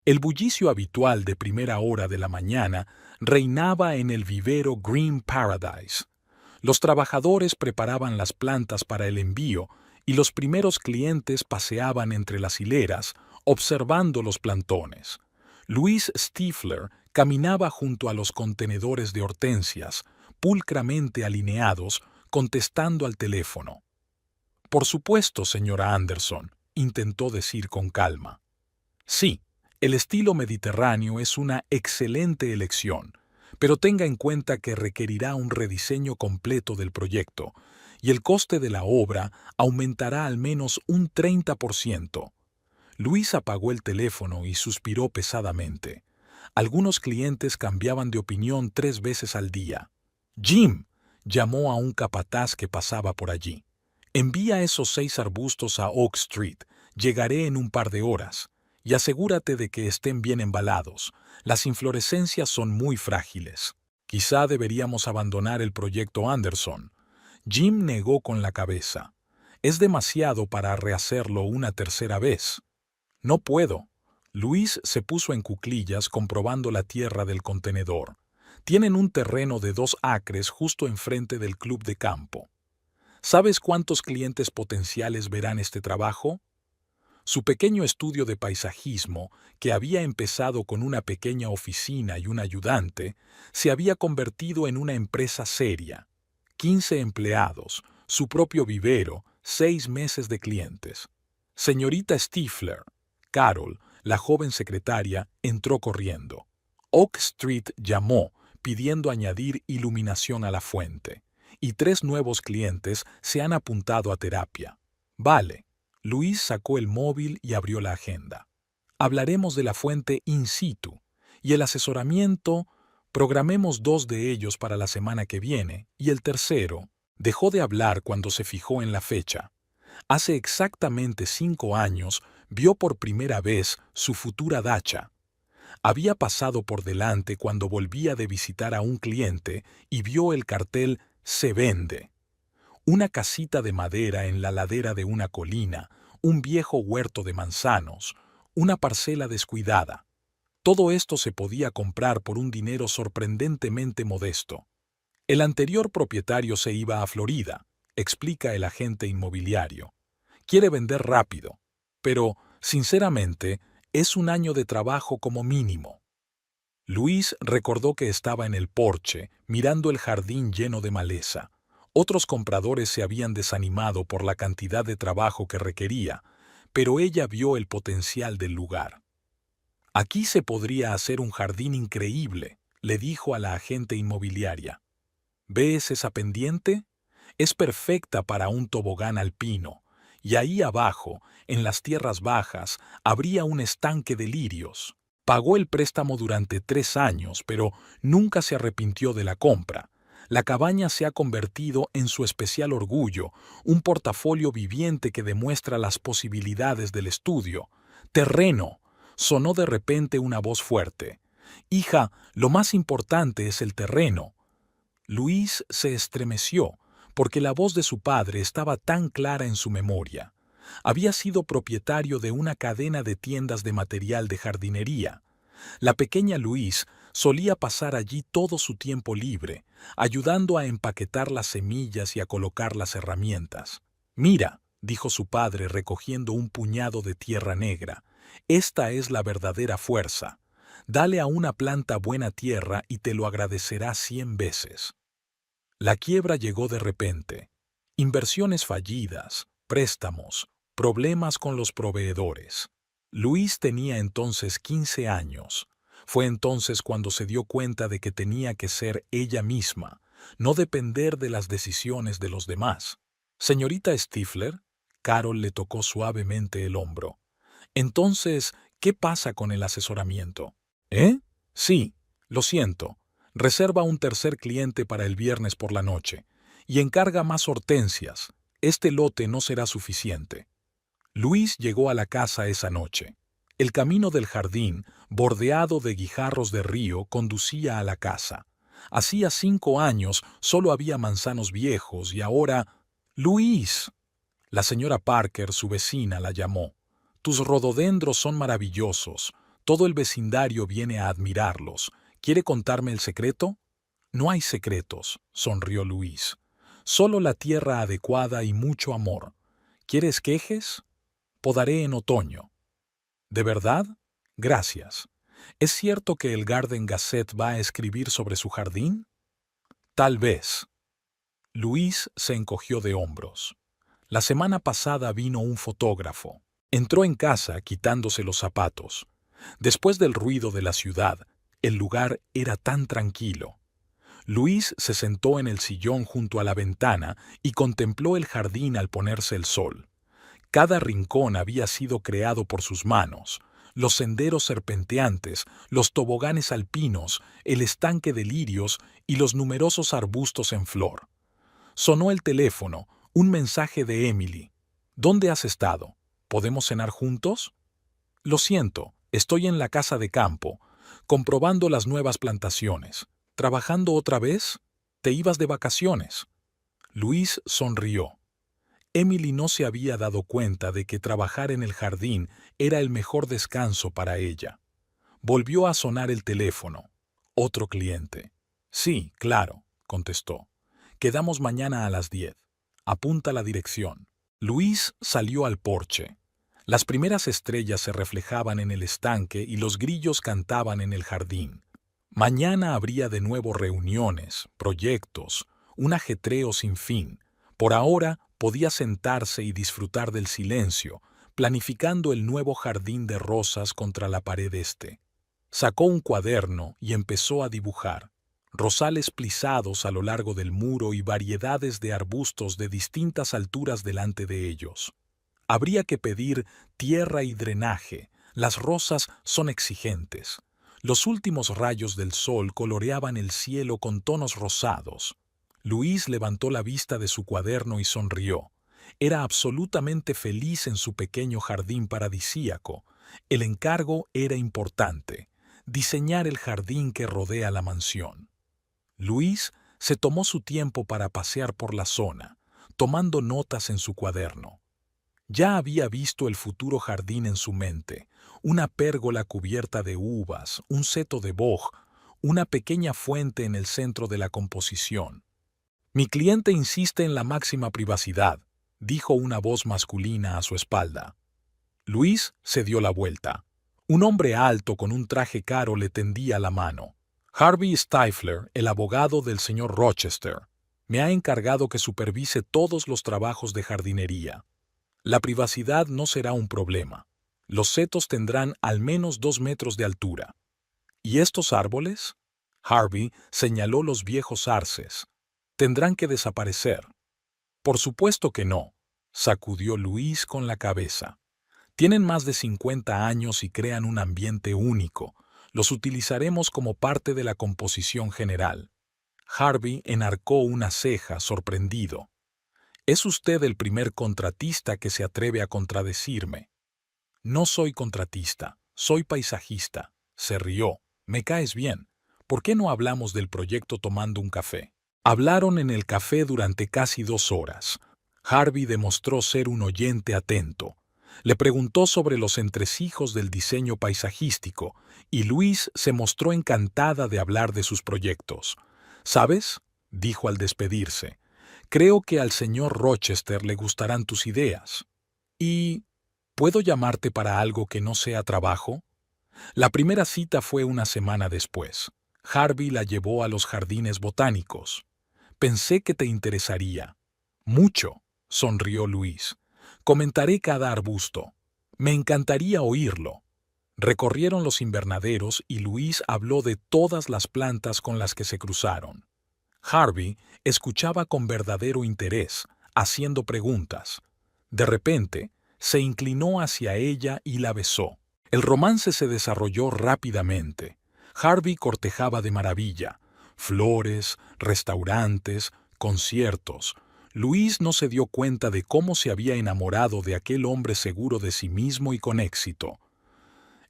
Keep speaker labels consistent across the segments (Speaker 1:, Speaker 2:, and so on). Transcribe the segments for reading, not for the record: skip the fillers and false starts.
Speaker 1: El bullicio habitual de primera hora de la mañana reinaba en el vivero Green Paradise. Los trabajadores preparaban las plantas para el envío y los primeros clientes paseaban entre las hileras, observando los plantones. Louise Stifler caminaba junto a los contenedores de hortensias, pulcramente alineados, contestando al teléfono. «Por supuesto, señora Anderson», intentó decir con calma. «Sí, el estilo mediterráneo es una excelente elección, pero tenga en cuenta que requerirá un rediseño completo del proyecto, y el coste de la obra aumentará al menos un 30%. Luis apagó el teléfono y suspiró pesadamente. Algunos clientes cambiaban de opinión 3 veces al día. «Jim», llamó a un capataz que pasaba por allí. «Envía esos 6 arbustos a Oak Street. Llegaré en un par de horas. Y asegúrate de que estén bien embalados. Las inflorescencias son muy frágiles. Quizá deberíamos abandonar el proyecto Anderson». Jim negó con la cabeza. «Es demasiado para rehacerlo una tercera vez». «No puedo». Luis se puso en cuclillas comprobando la tierra del contenedor. «Tienen un terreno de 2 acres justo enfrente del club de campo. ¿Sabes cuántos clientes potenciales verán este trabajo?» Su pequeño estudio de paisajismo, que había empezado con una pequeña oficina y un ayudante, se había convertido en una empresa seria. 15 empleados, su propio vivero, 6 meses de clientes. «Señorita Stifler», Carol, la joven secretaria, entró corriendo. Oak Street llamó, pidiendo añadir iluminación a la fuente, y 3 nuevos clientes se han apuntado a terapia. «Vale». Luis sacó el móvil y abrió la agenda. «Hablaremos de la fuente in situ, y el asesoramiento, programemos 2 de ellos para la semana que viene, y el tercero». Dejó de hablar cuando se fijó en la fecha. Hace exactamente 5 años vio por primera vez su futura dacha. Había pasado por delante cuando volvía de visitar a un cliente y vio el cartel «Se vende». Una casita de madera en la ladera de una colina, un viejo huerto de manzanos, una parcela descuidada. Todo esto se podía comprar por un dinero sorprendentemente modesto. El anterior propietario se iba a Florida, explica el agente inmobiliario. Quiere vender rápido, pero, sinceramente, es un año de trabajo como mínimo. Luis recordó que estaba en el porche, mirando el jardín lleno de maleza. Otros compradores se habían desanimado por la cantidad de trabajo que requería, pero ella vio el potencial del lugar. «Aquí se podría hacer un jardín increíble», le dijo a la agente inmobiliaria. «¿Ves esa pendiente? Es perfecta para un tobogán alpino, y ahí abajo, en las tierras bajas, habría un estanque de lirios». Pagó el préstamo durante 3 años, pero nunca se arrepintió de la compra. La cabaña se ha convertido en su especial orgullo, un portafolio viviente que demuestra las posibilidades del estudio. «Terreno», sonó de repente una voz fuerte. «Hija, lo más importante es el terreno». Luis se estremeció, porque la voz de su padre estaba tan clara en su memoria. Había sido propietario de una cadena de tiendas de material de jardinería. La pequeña Louise solía pasar allí todo su tiempo libre, ayudando a empaquetar las semillas y a colocar las herramientas. «Mira», dijo su padre recogiendo un puñado de tierra negra, «esta es la verdadera fuerza. Dale a una planta buena tierra y te lo agradecerá 100 veces». La quiebra llegó de repente. Inversiones fallidas, préstamos, problemas con los proveedores. Luis tenía entonces 15 años. Fue entonces cuando se dio cuenta de que tenía que ser ella misma, no depender de las decisiones de los demás. «Señorita Stifler», Carol le tocó suavemente el hombro. «Entonces, ¿qué pasa con el asesoramiento?» «¿Eh? Sí, lo siento. Reserva un tercer cliente para el viernes por la noche y encarga más hortensias. Este lote no será suficiente». Luis llegó a la casa esa noche. El camino del jardín, bordeado de guijarros de río, conducía a la casa. Hacía 5 años solo había manzanos viejos y ahora... «¡Luis!». La señora Parker, su vecina, la llamó. «Tus rododendros son maravillosos. Todo el vecindario viene a admirarlos. ¿Quiere contarme el secreto? No hay secretos, sonrió Luis. Solo la tierra adecuada y mucho amor. ¿Quieres quejes? Podaré en otoño. ¿De verdad? Gracias. ¿Es cierto que el Garden Gazette va a escribir sobre su jardín? Tal vez. Luis se encogió de hombros. La semana pasada vino un fotógrafo. Entró en casa quitándose los zapatos. Después del ruido de la ciudad, el lugar era tan tranquilo. Luis se sentó en el sillón junto a la ventana y contempló el jardín al ponerse el sol. Cada rincón había sido creado por sus manos. Los senderos serpenteantes, los toboganes alpinos, el estanque de lirios y los numerosos arbustos en flor. Sonó el teléfono, un mensaje de Emily. ¿Dónde has estado? ¿Podemos cenar juntos? Lo siento, estoy en la casa de campo, comprobando las nuevas plantaciones. ¿Trabajando otra vez? ¿Te ibas de vacaciones? Luis sonrió. Emily no se había dado cuenta de que trabajar en el jardín era el mejor descanso para ella. Volvió a sonar el teléfono. Otro cliente. Sí, claro, contestó. Quedamos mañana a las 10. Apunta la dirección. Luis salió al porche. Las primeras estrellas se reflejaban en el estanque y los grillos cantaban en el jardín. Mañana habría de nuevo reuniones, proyectos, un ajetreo sin fin. Por ahora podía sentarse y disfrutar del silencio, planificando el nuevo jardín de rosas contra la pared este. Sacó un cuaderno y empezó a dibujar. Rosales plisados a lo largo del muro y variedades de arbustos de distintas alturas delante de ellos. Habría que pedir tierra y drenaje. Las rosas son exigentes. Los últimos rayos del sol coloreaban el cielo con tonos rosados. Luis levantó la vista de su cuaderno y sonrió. Era absolutamente feliz en su pequeño jardín paradisíaco. El encargo era importante: diseñar el jardín que rodea la mansión. Luis se tomó su tiempo para pasear por la zona, tomando notas en su cuaderno. Ya había visto el futuro jardín en su mente: una pérgola cubierta de uvas, un seto de boj, una pequeña fuente en el centro de la composición. «Mi cliente insiste en la máxima privacidad», dijo una voz masculina a su espalda. Luis se dio la vuelta. Un hombre alto con un traje caro le tendía la mano. «Harvey Stifler, el abogado del señor Rochester, me ha encargado que supervise todos los trabajos de jardinería. La privacidad no será un problema. Los setos tendrán al menos 2 metros de altura». «¿Y estos árboles?». Harvey señaló los viejos arces. «Tendrán que desaparecer». «Por supuesto que no», sacudió Luis con la cabeza. «Tienen más de 50 años y crean un ambiente único. Los utilizaremos como parte de la composición general». Harvey enarcó una ceja, sorprendido. «Es usted el primer contratista que se atreve a contradecirme». «No soy contratista, soy paisajista», se rió. «Me caes bien. ¿Por qué no hablamos del proyecto tomando un café?». Hablaron en el café durante casi 2 horas. Harvey demostró ser un oyente atento. Le preguntó sobre los entresijos del diseño paisajístico y Luis se mostró encantada de hablar de sus proyectos. «¿Sabes?», dijo al despedirse, «creo que al señor Rochester le gustarán tus ideas. ¿Y puedo llamarte para algo que no sea trabajo?». La primera cita fue una semana después. Harvey la llevó a los jardines botánicos. «Pensé que te interesaría». «Mucho», sonrió Luis. «Comentaré cada arbusto. Me encantaría oírlo». Recorrieron los invernaderos y Luis habló de todas las plantas con las que se cruzaron. Harvey escuchaba con verdadero interés, haciendo preguntas. De repente, se inclinó hacia ella y la besó. El romance se desarrolló rápidamente. Harvey cortejaba de maravilla. Flores, restaurantes, conciertos. Luis no se dio cuenta de cómo se había enamorado de aquel hombre seguro de sí mismo y con éxito.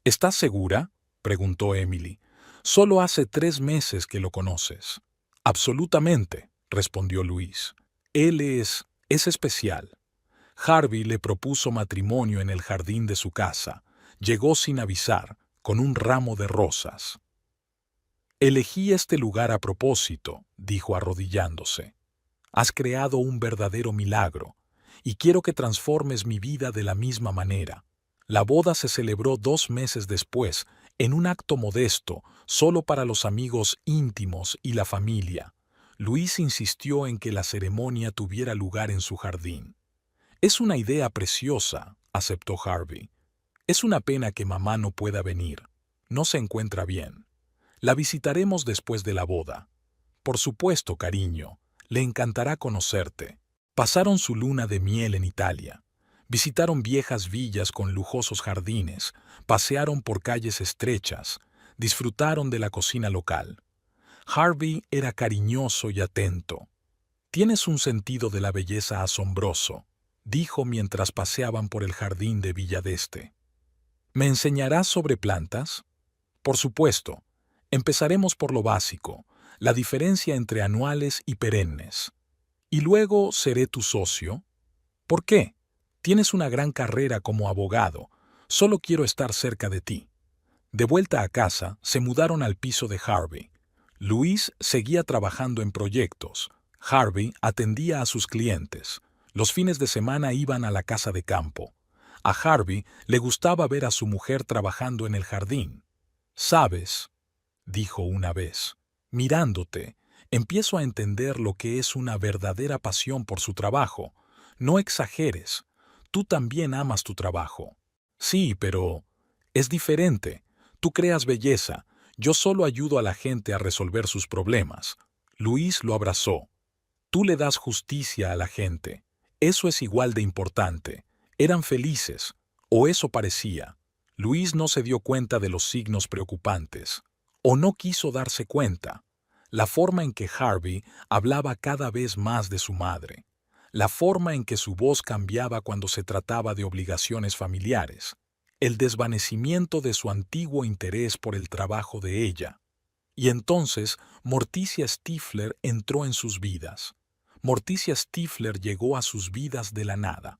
Speaker 1: «¿Estás segura?», preguntó Emily. «Solo hace 3 meses que lo conoces». «Absolutamente», respondió Luis. «Él es especial». Harvey le propuso matrimonio en el jardín de su casa. Llegó sin avisar, con un ramo de rosas. Elegí este lugar a propósito, dijo arrodillándose. Has creado un verdadero milagro, y quiero que transformes mi vida de la misma manera. La boda se celebró 2 meses después, en un acto modesto, solo para los amigos íntimos y la familia. Luis insistió en que la ceremonia tuviera lugar en su jardín. Es una idea preciosa, aceptó Harvey. Es una pena que mamá no pueda venir. No se encuentra bien. La visitaremos después de la boda. Por supuesto, cariño, le encantará conocerte. Pasaron su luna de miel en Italia. Visitaron viejas villas con lujosos jardines, pasearon por calles estrechas, disfrutaron de la cocina local. Harvey era cariñoso y atento. «Tienes un sentido de la belleza asombroso», dijo mientras paseaban por el jardín de Villa d'Este. «¿Me enseñarás sobre plantas?» «Por supuesto. Empezaremos por lo básico, la diferencia entre anuales y perennes. Y luego seré tu socio». «¿Por qué? Tienes una gran carrera como abogado. Solo quiero estar cerca de ti». De vuelta a casa, se mudaron al piso de Harvey. Luis seguía trabajando en proyectos. Harvey atendía a sus clientes. Los fines de semana iban a la casa de campo. A Harvey le gustaba ver a su mujer trabajando en el jardín. «¿Sabes?», dijo una vez, «mirándote, empiezo a entender lo que es una verdadera pasión por su trabajo. No exageres. Tú también amas tu trabajo». «Sí, pero es diferente. Tú creas belleza. Yo solo ayudo a la gente a resolver sus problemas». Luis lo abrazó. «Tú le das justicia a la gente. Eso es igual de importante». Eran felices, o eso parecía. Luis no se dio cuenta de los signos preocupantes. O no quiso darse cuenta. La forma en que Harvey hablaba cada vez más de su madre. La forma en que su voz cambiaba cuando se trataba de obligaciones familiares. El desvanecimiento de su antiguo interés por el trabajo de ella. Y entonces Morticia Stifler entró en sus vidas. Morticia Stifler llegó a sus vidas de la nada.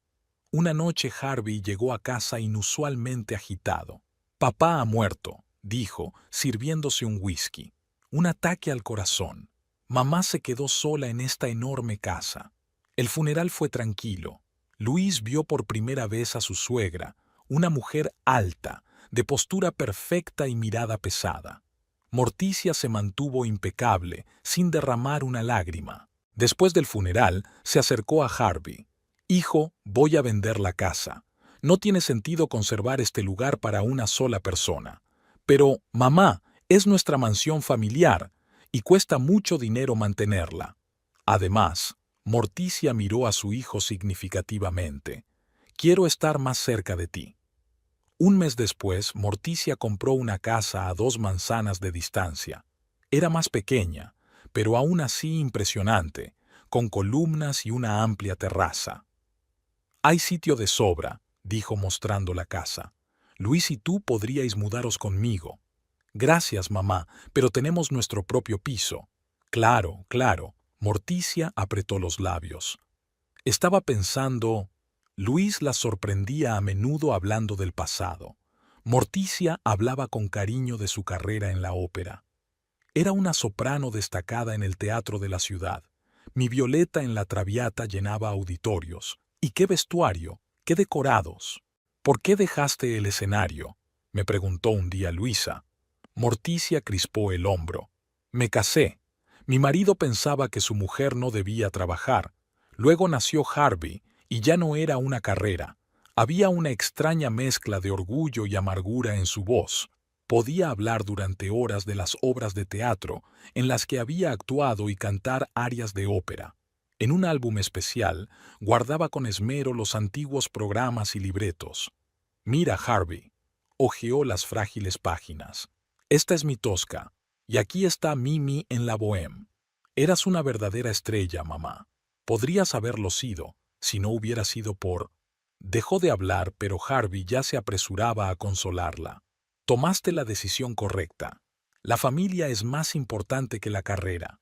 Speaker 1: Una noche Harvey llegó a casa inusualmente agitado. «Papá ha muerto», dijo, sirviéndose un whisky. «Un ataque al corazón. Mamá se quedó sola en esta enorme casa». El funeral fue tranquilo. Luis vio por primera vez a su suegra, una mujer alta, de postura perfecta y mirada pesada. Morticia se mantuvo impecable, sin derramar una lágrima. Después del funeral, se acercó a Harvey. «Hijo, voy a vender la casa. No tiene sentido conservar este lugar para una sola persona. Pero, mamá, es nuestra mansión familiar y cuesta mucho dinero mantenerla». Además, Morticia miró a su hijo significativamente. «Quiero estar más cerca de ti». Un mes después, Morticia compró una casa a 2 manzanas de distancia. Era más pequeña, pero aún así impresionante, con columnas y una amplia terraza. «Hay sitio de sobra», dijo mostrando la casa. «Luis y tú podríais mudaros conmigo». «Gracias, mamá, pero tenemos nuestro propio piso». «Claro, claro». Morticia apretó los labios. Estaba pensando... Luis la sorprendía a menudo hablando del pasado. Morticia hablaba con cariño de su carrera en la ópera. Era una soprano destacada en el teatro de la ciudad. Mi Violeta en la Traviata llenaba auditorios. ¿Y qué vestuario? ¿Qué decorados? ¿Por qué dejaste el escenario?, me preguntó un día Luisa. Morticia crispó el hombro. Me casé. Mi marido pensaba que su mujer no debía trabajar. Luego nació Harvey, y ya no era una carrera. Había una extraña mezcla de orgullo y amargura en su voz. Podía hablar durante horas de las obras de teatro en las que había actuado y cantar arias de ópera. En un álbum especial, guardaba con esmero los antiguos programas y libretos. «Mira, Harvey», hojeó las frágiles páginas. «Esta es mi Tosca, y aquí está Mimi en la Bohème. Eras una verdadera estrella, mamá. Podrías haberlo sido, si no hubiera sido por...». Dejó de hablar, pero Harvey ya se apresuraba a consolarla. «Tomaste la decisión correcta. La familia es más importante que la carrera».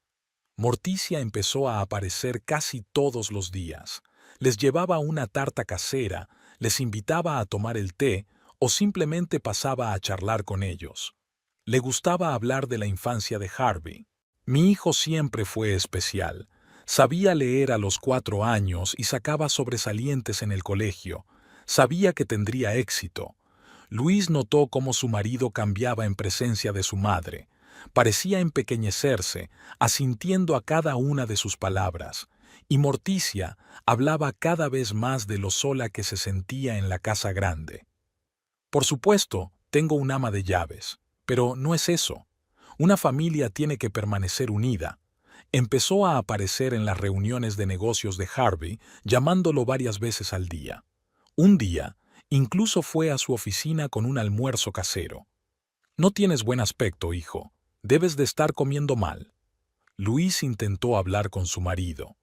Speaker 1: Morticia empezó a aparecer casi todos los días. Les llevaba una tarta casera, les invitaba a tomar el té o simplemente pasaba a charlar con ellos. Le gustaba hablar de la infancia de Harvey. Mi hijo siempre fue especial. Sabía leer a los 4 años y sacaba sobresalientes en el colegio. Sabía que tendría éxito. Luis notó cómo su marido cambiaba en presencia de su madre. Parecía empequeñecerse, asintiendo a cada una de sus palabras, y Morticia hablaba cada vez más de lo sola que se sentía en la casa grande. Por supuesto, tengo un ama de llaves, pero no es eso. Una familia tiene que permanecer unida. Empezó a aparecer en las reuniones de negocios de Harvey, llamándolo varias veces al día. Un día, incluso fue a su oficina con un almuerzo casero. No tienes buen aspecto, hijo. Debes de estar comiendo mal. Luis intentó hablar con su marido.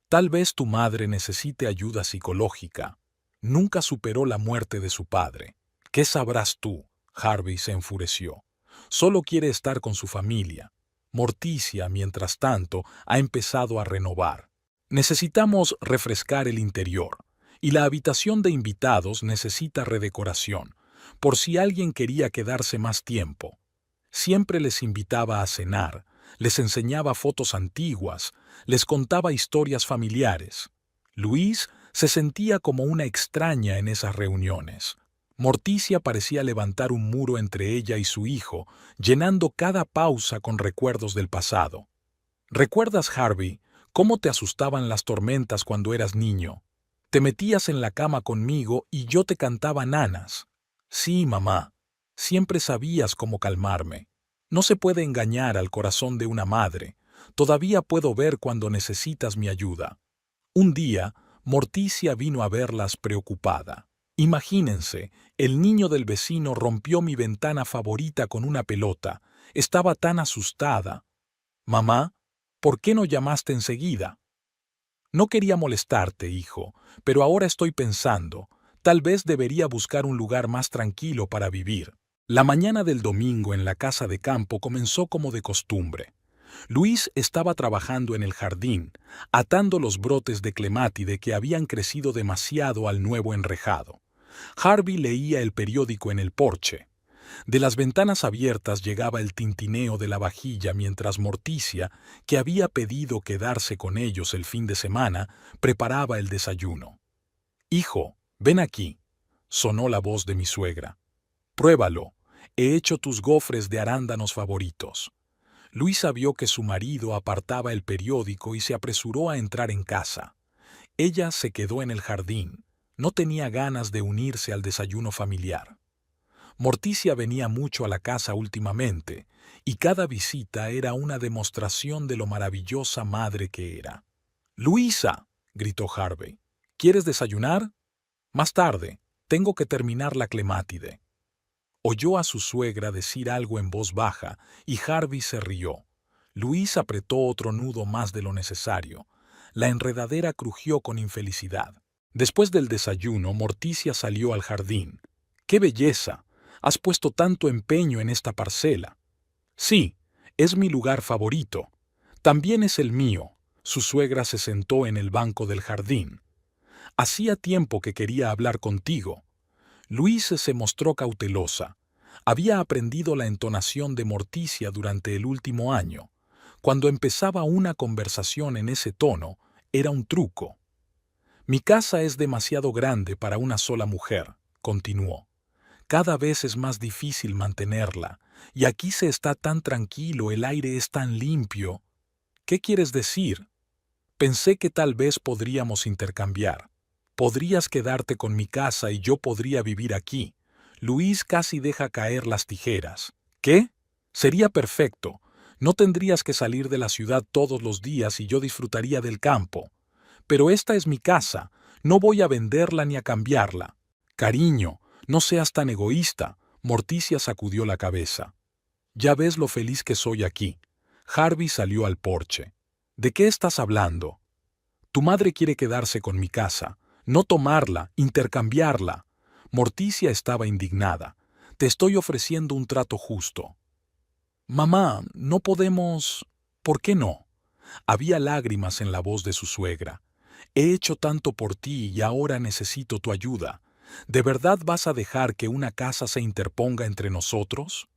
Speaker 1: Tal vez tu madre necesite ayuda psicológica. Nunca superó la muerte de su padre. ¿Qué sabrás tú? Harvey se enfureció. Solo quiere estar con su familia. Morticia, mientras tanto, ha empezado a renovar. Necesitamos refrescar el interior, y la habitación de invitados necesita redecoración, por si alguien quería quedarse más tiempo. Siempre les invitaba a cenar, les enseñaba fotos antiguas, les contaba historias familiares. Luis se sentía como una extraña en esas reuniones. Morticia parecía levantar un muro entre ella y su hijo, llenando cada pausa con recuerdos del pasado. ¿Recuerdas, Harvey, cómo te asustaban las tormentas cuando eras niño? Te metías en la cama conmigo y yo te cantaba nanas. Sí, mamá. Siempre sabías cómo calmarme. No se puede engañar al corazón de una madre. Todavía puedo ver cuando necesitas mi ayuda. Un día, Morticia vino a verlas preocupada. Imagínense, el niño del vecino rompió mi ventana favorita con una pelota. Estaba tan asustada. Mamá, ¿por qué no llamaste enseguida? No quería molestarte, hijo, pero ahora estoy pensando, tal vez debería buscar un lugar más tranquilo para vivir. La mañana del domingo en la casa de campo comenzó como de costumbre. Luis estaba trabajando en el jardín, atando los brotes de clemátide que habían crecido demasiado al nuevo enrejado. Harvey leía el periódico en el porche. De las ventanas abiertas llegaba el tintineo de la vajilla mientras Morticia, que había pedido quedarse con ellos el fin de semana, preparaba el desayuno. «Hijo, ven aquí», sonó la voz de mi suegra. «Pruébalo, he hecho tus gofres de arándanos favoritos». Luisa vio que su marido apartaba el periódico y se apresuró a entrar en casa. Ella se quedó en el jardín. No tenía ganas de unirse al desayuno familiar. Morticia venía mucho a la casa últimamente, y cada visita era una demostración de lo maravillosa madre que era. «¡Luisa!», gritó Harvey. «¿Quieres desayunar? Más tarde. Tengo que terminar la clemátide». Oyó a su suegra decir algo en voz baja, y Harvey se rió. Luis apretó otro nudo más de lo necesario. La enredadera crujió con infelicidad. Después del desayuno, Morticia salió al jardín. «¡Qué belleza! Has puesto tanto empeño en esta parcela». «Sí, es mi lugar favorito. También es el mío». Su suegra se sentó en el banco del jardín. «Hacía tiempo que quería hablar contigo». Luis se mostró cautelosa. Había aprendido la entonación de Morticia durante el último año. Cuando empezaba una conversación en ese tono, era un truco. «Mi casa es demasiado grande para una sola mujer», continuó. «Cada vez es más difícil mantenerla, y aquí se está tan tranquilo, el aire es tan limpio». «¿Qué quieres decir?» «Pensé que tal vez podríamos intercambiar. Podrías quedarte con mi casa y yo podría vivir aquí». Luis casi deja caer las tijeras. «¿Qué? Sería perfecto. No tendrías que salir de la ciudad todos los días y yo disfrutaría del campo. Pero esta es mi casa. No voy a venderla ni a cambiarla». «Cariño, no seas tan egoísta». Morticia sacudió la cabeza. «Ya ves lo feliz que soy aquí». Harvey salió al porche. «¿De qué estás hablando?» «Tu madre quiere quedarse con mi casa. No tomarla, intercambiarla». Morticia estaba indignada. «Te estoy ofreciendo un trato justo». «Mamá, no podemos...» «¿Por qué no?» Había lágrimas en la voz de su suegra. «He hecho tanto por ti y ahora necesito tu ayuda. ¿De verdad vas a dejar que una casa se interponga entre nosotros?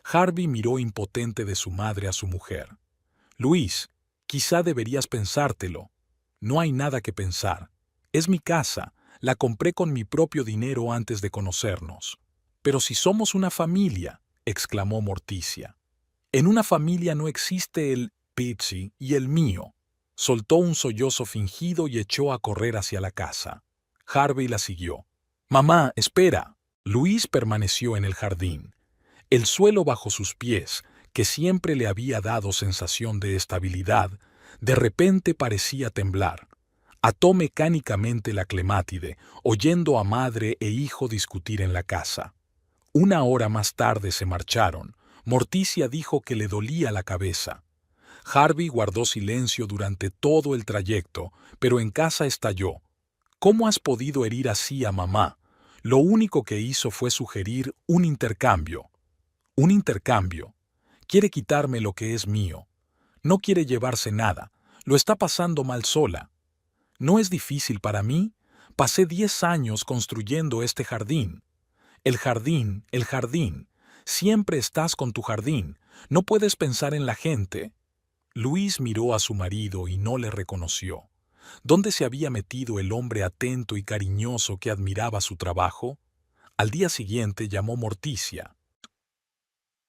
Speaker 1: Harvey miró impotente de su madre a su mujer. Luis, quizá deberías pensártelo. No hay nada que pensar. Es mi casa, la compré con mi propio dinero antes de conocernos. Pero si somos una familia, exclamó Morticia. En una familia no existe el Pitsy y el mío. Soltó un sollozo fingido y echó a correr hacia la casa. Harvey la siguió. Mamá, espera. Luis permaneció en el jardín. El suelo bajo sus pies, que siempre le había dado sensación de estabilidad, de repente parecía temblar. Ató mecánicamente la clemátide, oyendo a madre e hijo discutir en la casa. Una hora más tarde se marcharon. Morticia dijo que le dolía la cabeza. Harvey guardó silencio durante todo el trayecto, pero en casa estalló. ¿Cómo has podido herir así a mamá? Lo único que hizo fue sugerir un intercambio. Un intercambio. Quiere quitarme lo que es mío. No quiere llevarse nada. Lo está pasando mal sola. ¿No es difícil para mí? Pasé 10 años construyendo este jardín. El jardín, el jardín. Siempre estás con tu jardín. No puedes pensar en la gente. Luis miró a su marido y no le reconoció. ¿Dónde se había metido el hombre atento y cariñoso que admiraba su trabajo? Al día siguiente llamó Morticia.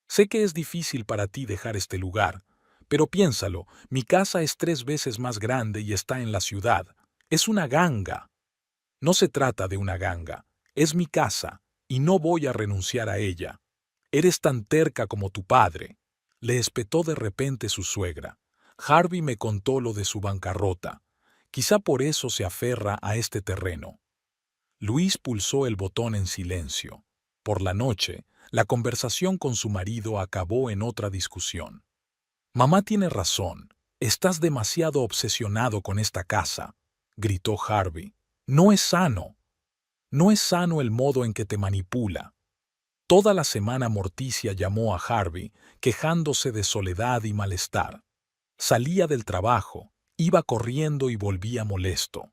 Speaker 1: Sé que es difícil para ti dejar este lugar, pero piénsalo, mi casa es 3 veces más grande y está en la ciudad. Es una ganga. No se trata de una ganga. Es mi casa, y no voy a renunciar a ella. Eres tan terca como tu padre. Le espetó de repente su suegra. Harvey me contó lo de su bancarrota. Quizá por eso se aferra a este terreno. Luis pulsó el botón en silencio. Por la noche, la conversación con su marido acabó en otra discusión. Mamá tiene razón. Estás demasiado obsesionado con esta casa, gritó Harvey. No es sano. No es sano el modo en que te manipula. Toda la semana Morticia llamó a Harvey, quejándose de soledad y malestar. Salía del trabajo, iba corriendo y volvía molesto.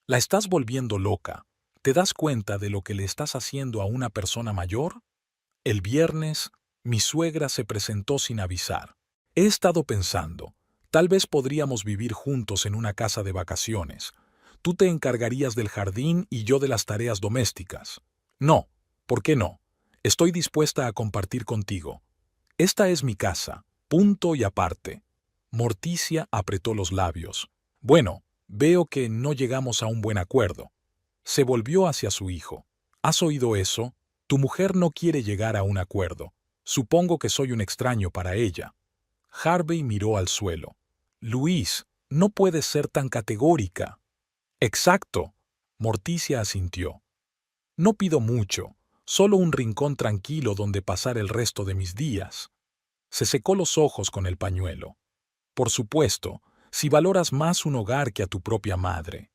Speaker 1: La estás volviendo loca. ¿Te das cuenta de lo que le estás haciendo a una persona mayor? El viernes, mi suegra se presentó sin avisar. He estado pensando, tal vez podríamos vivir juntos en una casa de vacaciones. Tú te encargarías del jardín y yo de las tareas domésticas. No, ¿por qué no? Estoy dispuesta a compartir contigo. Esta es mi casa, punto y aparte. Morticia apretó los labios. Bueno, veo que no llegamos a un buen acuerdo. Se volvió hacia su hijo. ¿Has oído eso? Tu mujer no quiere llegar a un acuerdo. Supongo que soy un extraño para ella. Harvey miró al suelo. Luis, no puedes ser tan categórica. Exacto. Morticia asintió. No pido mucho, solo un rincón tranquilo donde pasar el resto de mis días. Se secó los ojos con el pañuelo. Por supuesto, si valoras más un hogar que a tu propia madre.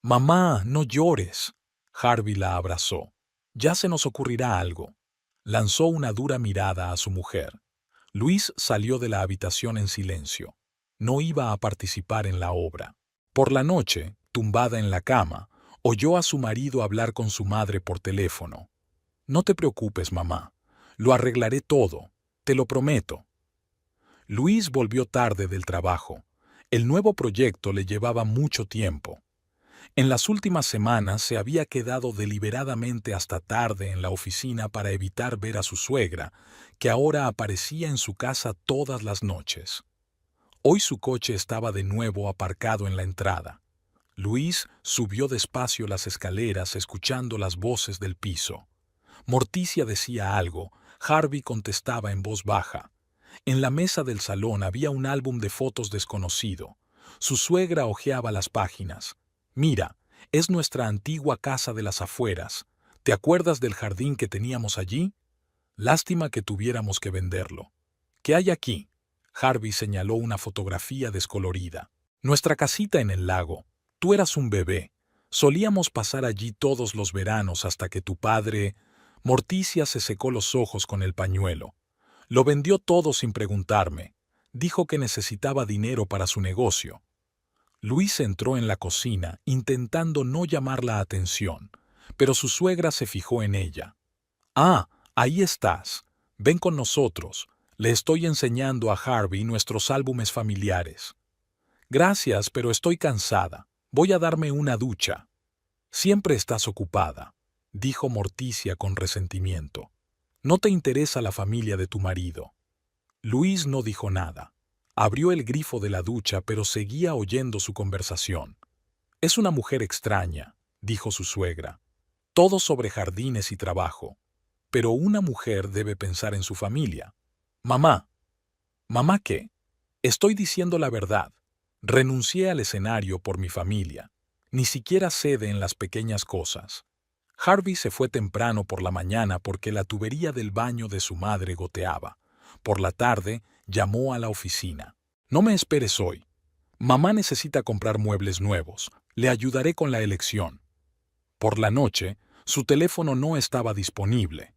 Speaker 1: Mamá, no llores. Harvey la abrazó. Ya se nos ocurrirá algo. Lanzó una dura mirada a su mujer. Luis salió de la habitación en silencio. No iba a participar en la obra. Por la noche, tumbada en la cama, oyó a su marido hablar con su madre por teléfono. No te preocupes, mamá. Lo arreglaré todo. Te lo prometo. Luis volvió tarde del trabajo. El nuevo proyecto le llevaba mucho tiempo. En las últimas semanas se había quedado deliberadamente hasta tarde en la oficina para evitar ver a su suegra, que ahora aparecía en su casa todas las noches. Hoy su coche estaba de nuevo aparcado en la entrada. Luis subió despacio las escaleras escuchando las voces del piso. Morticia decía algo, Harvey contestaba en voz baja. En la mesa del salón había un álbum de fotos desconocido. Su suegra hojeaba las páginas. Mira, es nuestra antigua casa de las afueras. ¿Te acuerdas del jardín que teníamos allí? Lástima que tuviéramos que venderlo. ¿Qué hay aquí? Harvey señaló una fotografía descolorida. Nuestra casita en el lago. Tú eras un bebé. Solíamos pasar allí todos los veranos hasta que tu padre... Morticia se secó los ojos con el pañuelo. Lo vendió todo sin preguntarme. Dijo que necesitaba dinero para su negocio. Luis entró en la cocina intentando no llamar la atención, pero su suegra se fijó en ella. «Ah, ahí estás. Ven con nosotros. Le estoy enseñando a Harvey nuestros álbumes familiares». «Gracias, pero estoy cansada. Voy a darme una ducha». «Siempre estás ocupada», dijo Morticia con resentimiento. «No te interesa la familia de tu marido». Luis no dijo nada. Abrió el grifo de la ducha, pero seguía oyendo su conversación. «Es una mujer extraña», dijo su suegra. «Todo sobre jardines y trabajo. Pero una mujer debe pensar en su familia». «Mamá». «¿Mamá qué?» «Estoy diciendo la verdad. Renuncié al escenario por mi familia. Ni siquiera cede en las pequeñas cosas». Harvey se fue temprano por la mañana porque la tubería del baño de su madre goteaba. Por la tarde, llamó a la oficina. «No me esperes hoy. Mamá necesita comprar muebles nuevos. Le ayudaré con la elección». Por la noche, su teléfono no estaba disponible.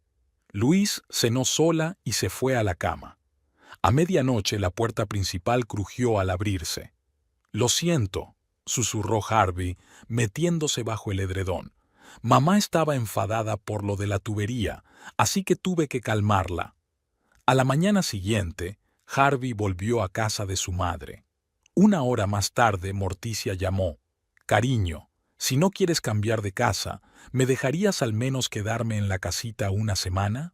Speaker 1: Luis cenó sola y se fue a la cama. A medianoche la puerta principal crujió al abrirse. «Lo siento», susurró Harvey, metiéndose bajo el edredón. «Mamá estaba enfadada por lo de la tubería, así que tuve que calmarla». A la mañana siguiente, Harvey volvió a casa de su madre. Una hora más tarde, Morticia llamó. «Cariño, si no quieres cambiar de casa, ¿me dejarías al menos quedarme en la casita una semana?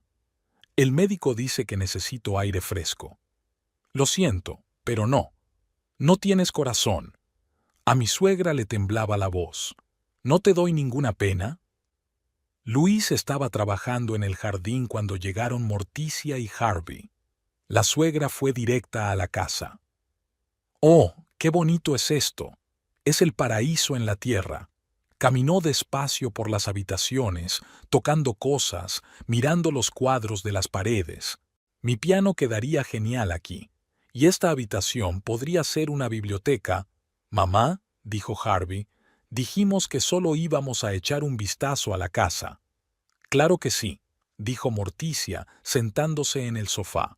Speaker 1: El médico dice que necesito aire fresco». «Lo siento, pero no. No tienes corazón». A mi suegra le temblaba la voz. «¿No te doy ninguna pena?» Luis estaba trabajando en el jardín cuando llegaron Morticia y Harvey. La suegra fue directa a la casa. «Oh, qué bonito es esto. Es el paraíso en la tierra». Caminó despacio por las habitaciones, tocando cosas, mirando los cuadros de las paredes. «Mi piano quedaría genial aquí. Y esta habitación podría ser una biblioteca». «Mamá», dijo Harvey, «dijimos que solo íbamos a echar un vistazo a la casa». «Claro que sí», dijo Morticia, sentándose en el sofá.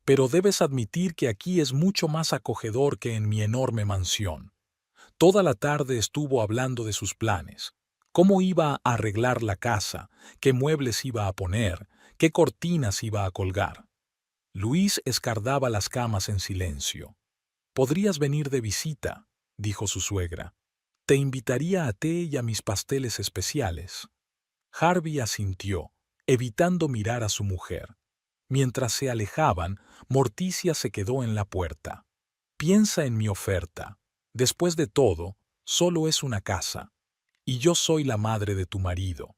Speaker 1: «Pero debes admitir que aquí es mucho más acogedor que en mi enorme mansión». Toda la tarde estuvo hablando de sus planes. Cómo iba a arreglar la casa, qué muebles iba a poner, qué cortinas iba a colgar. Luis escardaba las camas en silencio. «Podrías venir de visita», dijo su suegra. «Te invitaría a té y a mis pasteles especiales». Harvey asintió, evitando mirar a su mujer. Mientras se alejaban, Morticia se quedó en la puerta. «Piensa en mi oferta. Después de todo, solo es una casa. Y yo soy la madre de tu marido».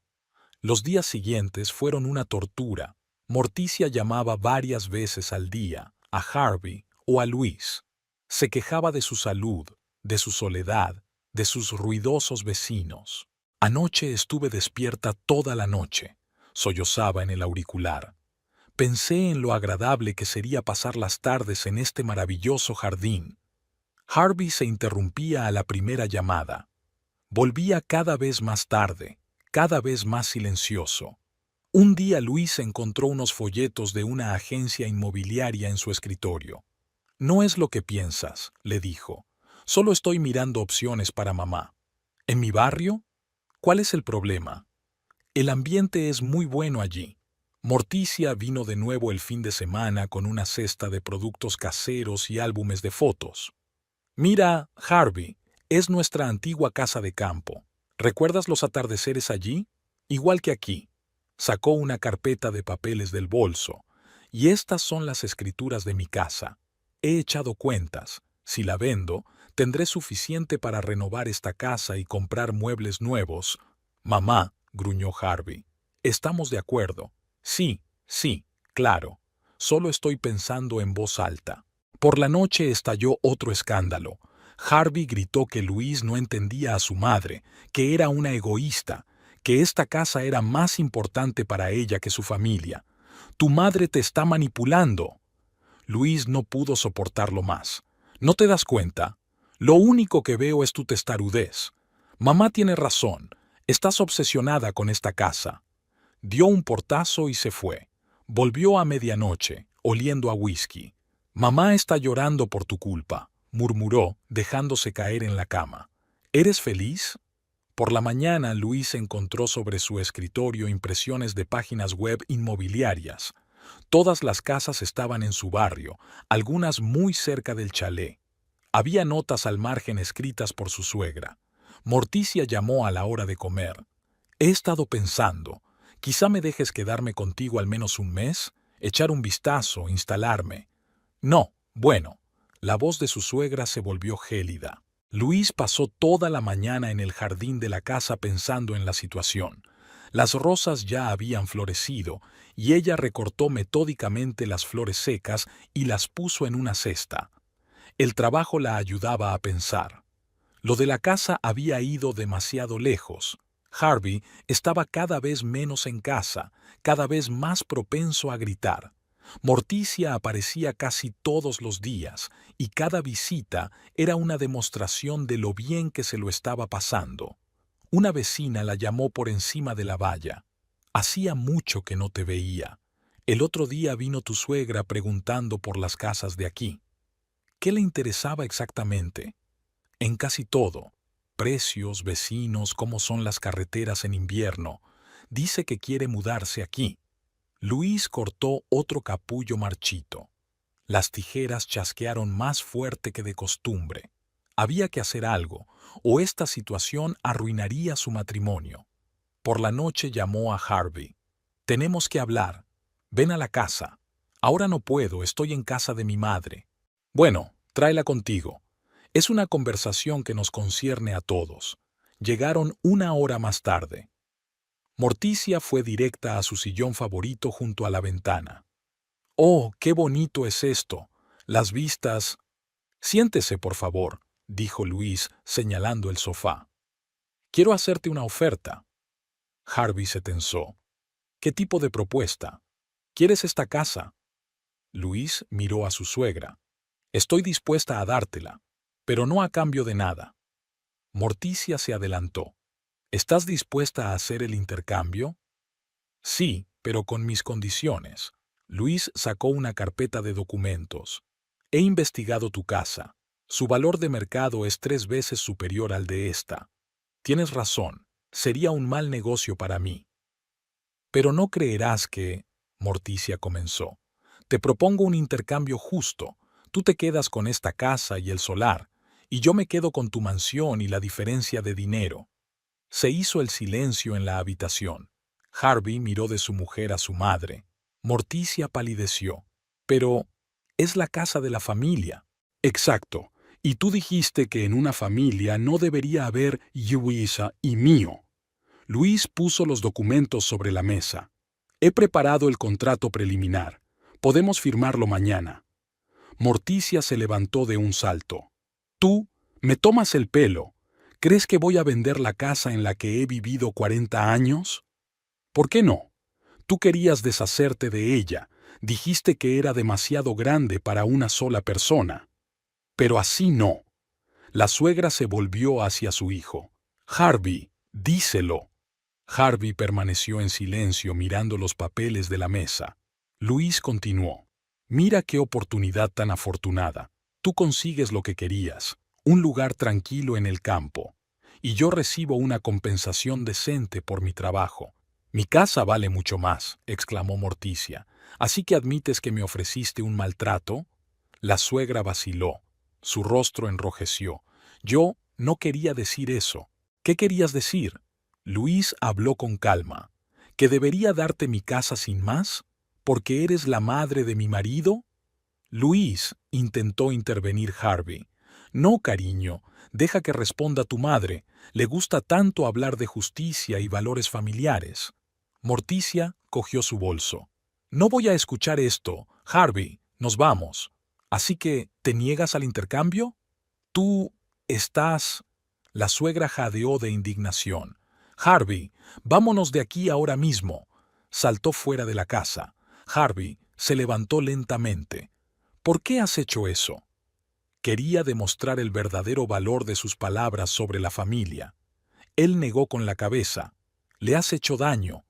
Speaker 1: Los días siguientes fueron una tortura. Morticia llamaba varias veces al día, a Harvey o a Luis. Se quejaba de su salud, de su soledad, de sus ruidosos vecinos. «Anoche estuve despierta toda la noche», sollozaba en el auricular. «Pensé en lo agradable que sería pasar las tardes en este maravilloso jardín». Harvey se interrumpía a la primera llamada. Volvía cada vez más tarde, cada vez más silencioso. Un día Luis encontró unos folletos de una agencia inmobiliaria en su escritorio. «No es lo que piensas», le dijo. «Solo estoy mirando opciones para mamá». «¿En mi barrio? ¿Cuál es el problema?» «El ambiente es muy bueno allí». Morticia vino de nuevo el fin de semana con una cesta de productos caseros y álbumes de fotos. «Mira, Harvey, es nuestra antigua casa de campo. ¿Recuerdas los atardeceres allí? Igual que aquí». Sacó una carpeta de papeles del bolso. «Y estas son las escrituras de mi casa. He echado cuentas. Si la vendo, tendré suficiente para renovar esta casa y comprar muebles nuevos». «Mamá», gruñó Harvey, «estamos de acuerdo». «Sí, sí, claro. Solo estoy pensando en voz alta». Por la noche estalló otro escándalo. Harvey gritó que Luis no entendía a su madre, que era una egoísta, que esta casa era más importante para ella que su familia. «Tu madre te está manipulando». Luis no pudo soportarlo más. «¿No te das cuenta? Lo único que veo es tu testarudez. Mamá tiene razón. Estás obsesionada con esta casa». Dio un portazo y se fue. Volvió a medianoche, oliendo a whisky. «Mamá está llorando por tu culpa», murmuró, dejándose caer en la cama. «¿Eres feliz?» Por la mañana, Luis encontró sobre su escritorio impresiones de páginas web inmobiliarias. Todas las casas estaban en su barrio, algunas muy cerca del chalet. Había notas al margen escritas por su suegra. Morticia llamó a la hora de comer. He estado pensando, quizá me dejes quedarme contigo al menos un mes, echar un vistazo, instalarme. No, bueno. La voz de su suegra se volvió gélida. Luis pasó toda la mañana en el jardín de la casa pensando en la situación. Las rosas ya habían florecido y ella recortó metódicamente las flores secas y las puso en una cesta. El trabajo la ayudaba a pensar. Lo de la casa había ido demasiado lejos. Harvey estaba cada vez menos en casa, cada vez más propenso a gritar. Morticia aparecía casi todos los días, y cada visita era una demostración de lo bien que se lo estaba pasando. Una vecina la llamó por encima de la valla. Hacía mucho que no te veía. El otro día vino tu suegra preguntando por las casas de aquí. ¿Qué le interesaba exactamente? En casi todo. Precios, vecinos, cómo son las carreteras en invierno. Dice que quiere mudarse aquí. Luis cortó otro capullo marchito. Las tijeras chasquearon más fuerte que de costumbre. Había que hacer algo, o esta situación arruinaría su matrimonio. Por la noche llamó a Harvey. Tenemos que hablar. Ven a la casa. Ahora no puedo, estoy en casa de mi madre. Bueno, tráela contigo. Es una conversación que nos concierne a todos. Llegaron una hora más tarde. Morticia fue directa a su sillón favorito junto a la ventana. «Oh, qué bonito es esto. Las vistas...» «Siéntese, por favor», dijo Luis, señalando el sofá. «Quiero hacerte una oferta». Harvey se tensó. «¿Qué tipo de propuesta? ¿Quieres esta casa?» Luis miró a su suegra. «Estoy dispuesta a dártela, pero no a cambio de nada». Morticia se adelantó. «¿Estás dispuesta a hacer el intercambio?» «Sí, pero con mis condiciones». Luis sacó una carpeta de documentos. «He investigado tu casa. Su valor de mercado es 3 veces superior al de esta. Tienes razón, sería un mal negocio para mí». «Pero no creerás que...» Morticia comenzó. «Te propongo un intercambio justo. Tú te quedas con esta casa y el solar, y yo me quedo con tu mansión y la diferencia de dinero». Se hizo el silencio en la habitación. Harvey miró de su mujer a su madre. Morticia palideció. «Pero es la casa de la familia». «Exacto. Y tú dijiste que en una familia no debería haber Luisa y mío». Luis puso los documentos sobre la mesa. «He preparado el contrato preliminar. Podemos firmarlo mañana». Morticia se levantó de un salto. «Tú me tomas el pelo. ¿Crees que voy a vender la casa en la que he vivido 40 años? ¿Por qué no? Tú querías deshacerte de ella. Dijiste que era demasiado grande para una sola persona. Pero así no». La suegra se volvió hacia su hijo. «Harvey, díselo». Harvey permaneció en silencio mirando los papeles de la mesa. Luis continuó. «Mira qué oportunidad tan afortunada. Tú consigues lo que querías. Un lugar tranquilo en el campo, y yo recibo una compensación decente por mi trabajo. Mi casa vale mucho más», exclamó Morticia. «¿Así que admites que me ofreciste un maltrato?» La suegra vaciló. Su rostro enrojeció. «Yo no quería decir eso». «¿Qué querías decir?» Luis habló con calma. «¿Que debería darte mi casa sin más? ¿Porque eres la madre de mi marido?» «Luis», intentó intervenir Harvey. «No, cariño, deja que responda tu madre. Le gusta tanto hablar de justicia y valores familiares». Morticia cogió su bolso. «No voy a escuchar esto. Harvey, nos vamos. Así que, ¿te niegas al intercambio? Tú estás...» La suegra jadeó de indignación. «Harvey, vámonos de aquí ahora mismo». Saltó fuera de la casa. Harvey se levantó lentamente. «¿Por qué has hecho eso?» Quería demostrar el verdadero valor de sus palabras sobre la familia. Él negó con la cabeza. «Le has hecho daño».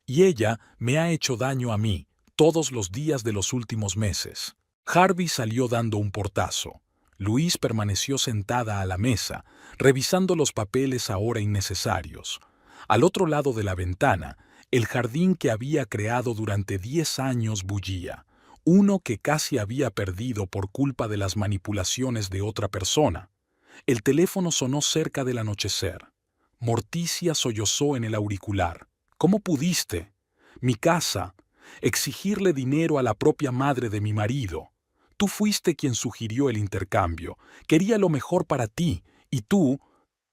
Speaker 1: «Y ella me ha hecho daño a mí, todos los días de los últimos meses». Harvey salió dando un portazo. Louise permaneció sentada a la mesa, revisando los papeles ahora innecesarios. Al otro lado de la ventana, el jardín que había creado durante 10 años bullía, uno que casi había perdido por culpa de las manipulaciones de otra persona. El teléfono sonó cerca del anochecer. Morticia sollozó en el auricular. ¿Cómo pudiste? Mi casa. Exigirle dinero a la propia madre de mi marido. Tú fuiste quien sugirió el intercambio. Quería lo mejor para ti, y tú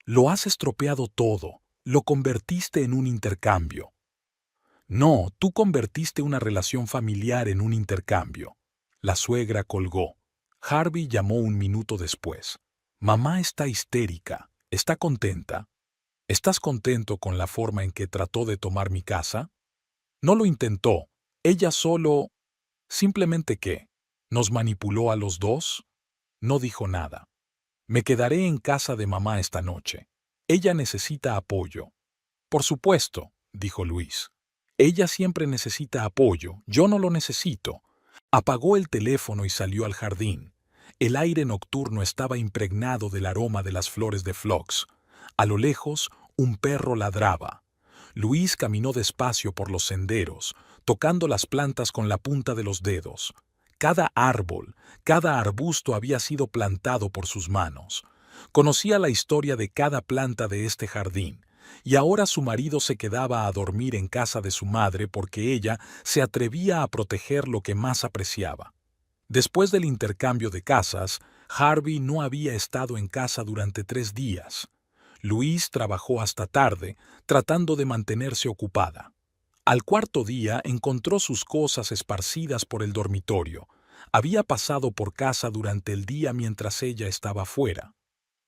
Speaker 1: lo has estropeado todo. Lo convertiste en un intercambio. No, tú convertiste una relación familiar en un intercambio. La suegra colgó. Harvey llamó un minuto después. Mamá está histérica. ¿Está contenta? ¿Estás contento con la forma en que trató de tomar mi casa? No lo intentó. Ella solo... ¿Simplemente qué? ¿Nos manipuló a los dos? No dijo nada. Me quedaré en casa de mamá esta noche. Ella necesita apoyo. Por supuesto, dijo Luis. Ella siempre necesita apoyo, yo no lo necesito. Apagó el teléfono y salió al jardín. El aire nocturno estaba impregnado del aroma de las flores de phlox. A lo lejos, un perro ladraba. Luis caminó despacio por los senderos, tocando las plantas con la punta de los dedos. Cada árbol, cada arbusto había sido plantado por sus manos. Conocía la historia de cada planta de este jardín, y ahora su marido se quedaba a dormir en casa de su madre porque ella se atrevía a proteger lo que más apreciaba. Después del intercambio de casas, Harvey no había estado en casa durante 3 días. Louise trabajó hasta tarde, tratando de mantenerse ocupada. Al cuarto día encontró sus cosas esparcidas por el dormitorio. Había pasado por casa durante el día mientras ella estaba fuera.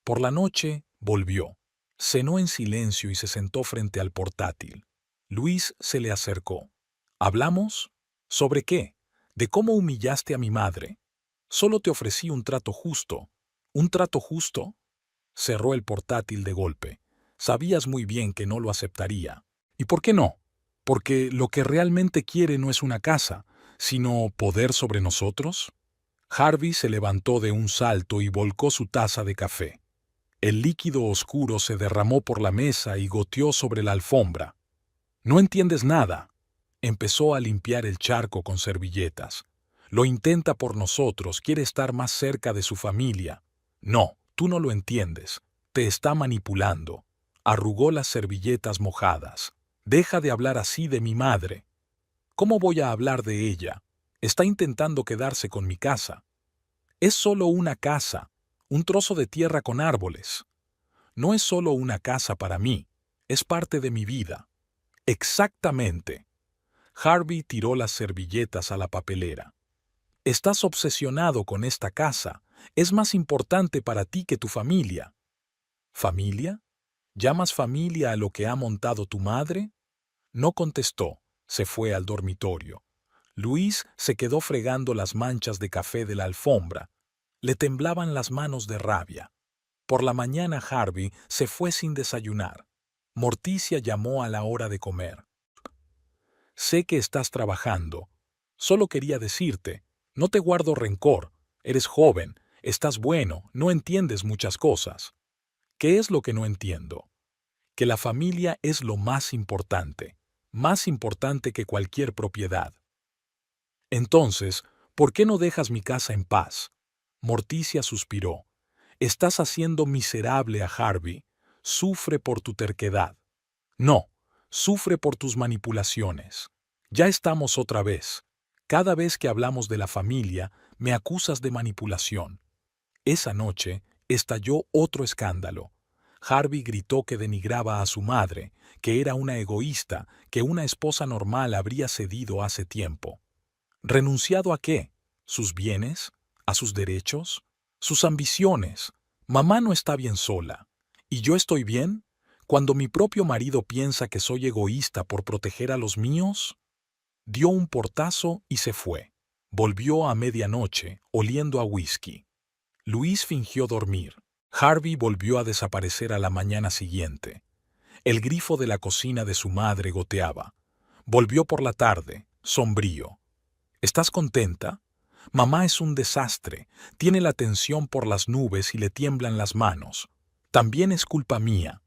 Speaker 1: Por la noche, volvió. Cenó en silencio y se sentó frente al portátil. Luis se le acercó. ¿Hablamos? ¿Sobre qué? ¿De cómo humillaste a mi madre? Solo te ofrecí un trato justo. ¿Un trato justo? Cerró el portátil de golpe. Sabías muy bien que no lo aceptaría. ¿Y por qué no? Porque lo que realmente quiere no es una casa, sino poder sobre nosotros. Harvey se levantó de un salto y volcó su taza de café. El líquido oscuro se derramó por la mesa y goteó sobre la alfombra. No entiendes nada. Empezó a limpiar el charco con servilletas. Lo intenta por nosotros, quiere estar más cerca de su familia. No, tú no lo entiendes. Te está manipulando. Arrugó las servilletas mojadas. Deja de hablar así de mi madre. ¿Cómo voy a hablar de ella? Está intentando quedarse con mi casa. Es solo una casa, un trozo de tierra con árboles. No es solo una casa para mí, es parte de mi vida. Exactamente. Harvey tiró las servilletas a la papelera. Estás obsesionado con esta casa. Es más importante para ti que tu familia. ¿Familia? ¿Llamas familia a lo que ha montado tu madre? No contestó. Se fue al dormitorio. Luis se quedó fregando las manchas de café de la alfombra. Le temblaban las manos de rabia. Por la mañana Harvey se fue sin desayunar. Morticia llamó a la hora de comer. Sé que estás trabajando. Solo quería decirte, no te guardo rencor. Eres joven, estás bueno, no entiendes muchas cosas. ¿Qué es lo que no entiendo? Que la familia es lo más importante que cualquier propiedad. Entonces, ¿por qué no dejas mi casa en paz? Morticia suspiró. Estás haciendo miserable a Harvey. Sufre por tu terquedad. No, sufre por tus manipulaciones. Ya estamos otra vez. Cada vez que hablamos de la familia, me acusas de manipulación. Esa noche estalló otro escándalo. Harvey gritó que denigraba a su madre, que era una egoísta, que una esposa normal habría cedido hace tiempo. ¿Renunciado a qué? ¿Sus bienes? ¿A sus derechos? ¿Sus ambiciones? Mamá no está bien sola. ¿Y yo estoy bien? Cuando mi propio marido piensa que soy egoísta por proteger a los míos. Dio un portazo y se fue. Volvió a medianoche, oliendo a whisky. Luis fingió dormir. Harvey volvió a desaparecer a la mañana siguiente. El grifo de la cocina de su madre goteaba. Volvió por la tarde, sombrío. ¿Estás contenta? Mamá es un desastre, tiene la tensión por las nubes y le tiemblan las manos. También es culpa mía.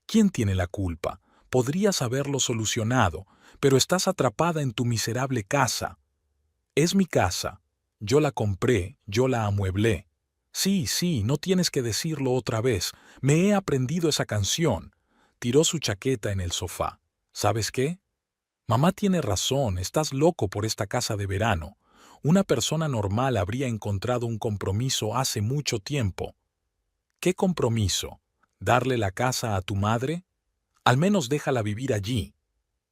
Speaker 1: ¿Quién tiene la culpa? Podrías haberlo solucionado, pero estás atrapada en tu miserable casa. Es mi casa. Yo la compré, yo la amueblé. Sí, sí, no tienes que decirlo otra vez. Me he aprendido esa canción. Tiró su chaqueta en el sofá. ¿Sabes qué? Mamá tiene razón, estás loco por esta casa de verano. Una persona normal habría encontrado un compromiso hace mucho tiempo. ¿Qué compromiso? ¿Darle la casa a tu madre? Al menos déjala vivir allí.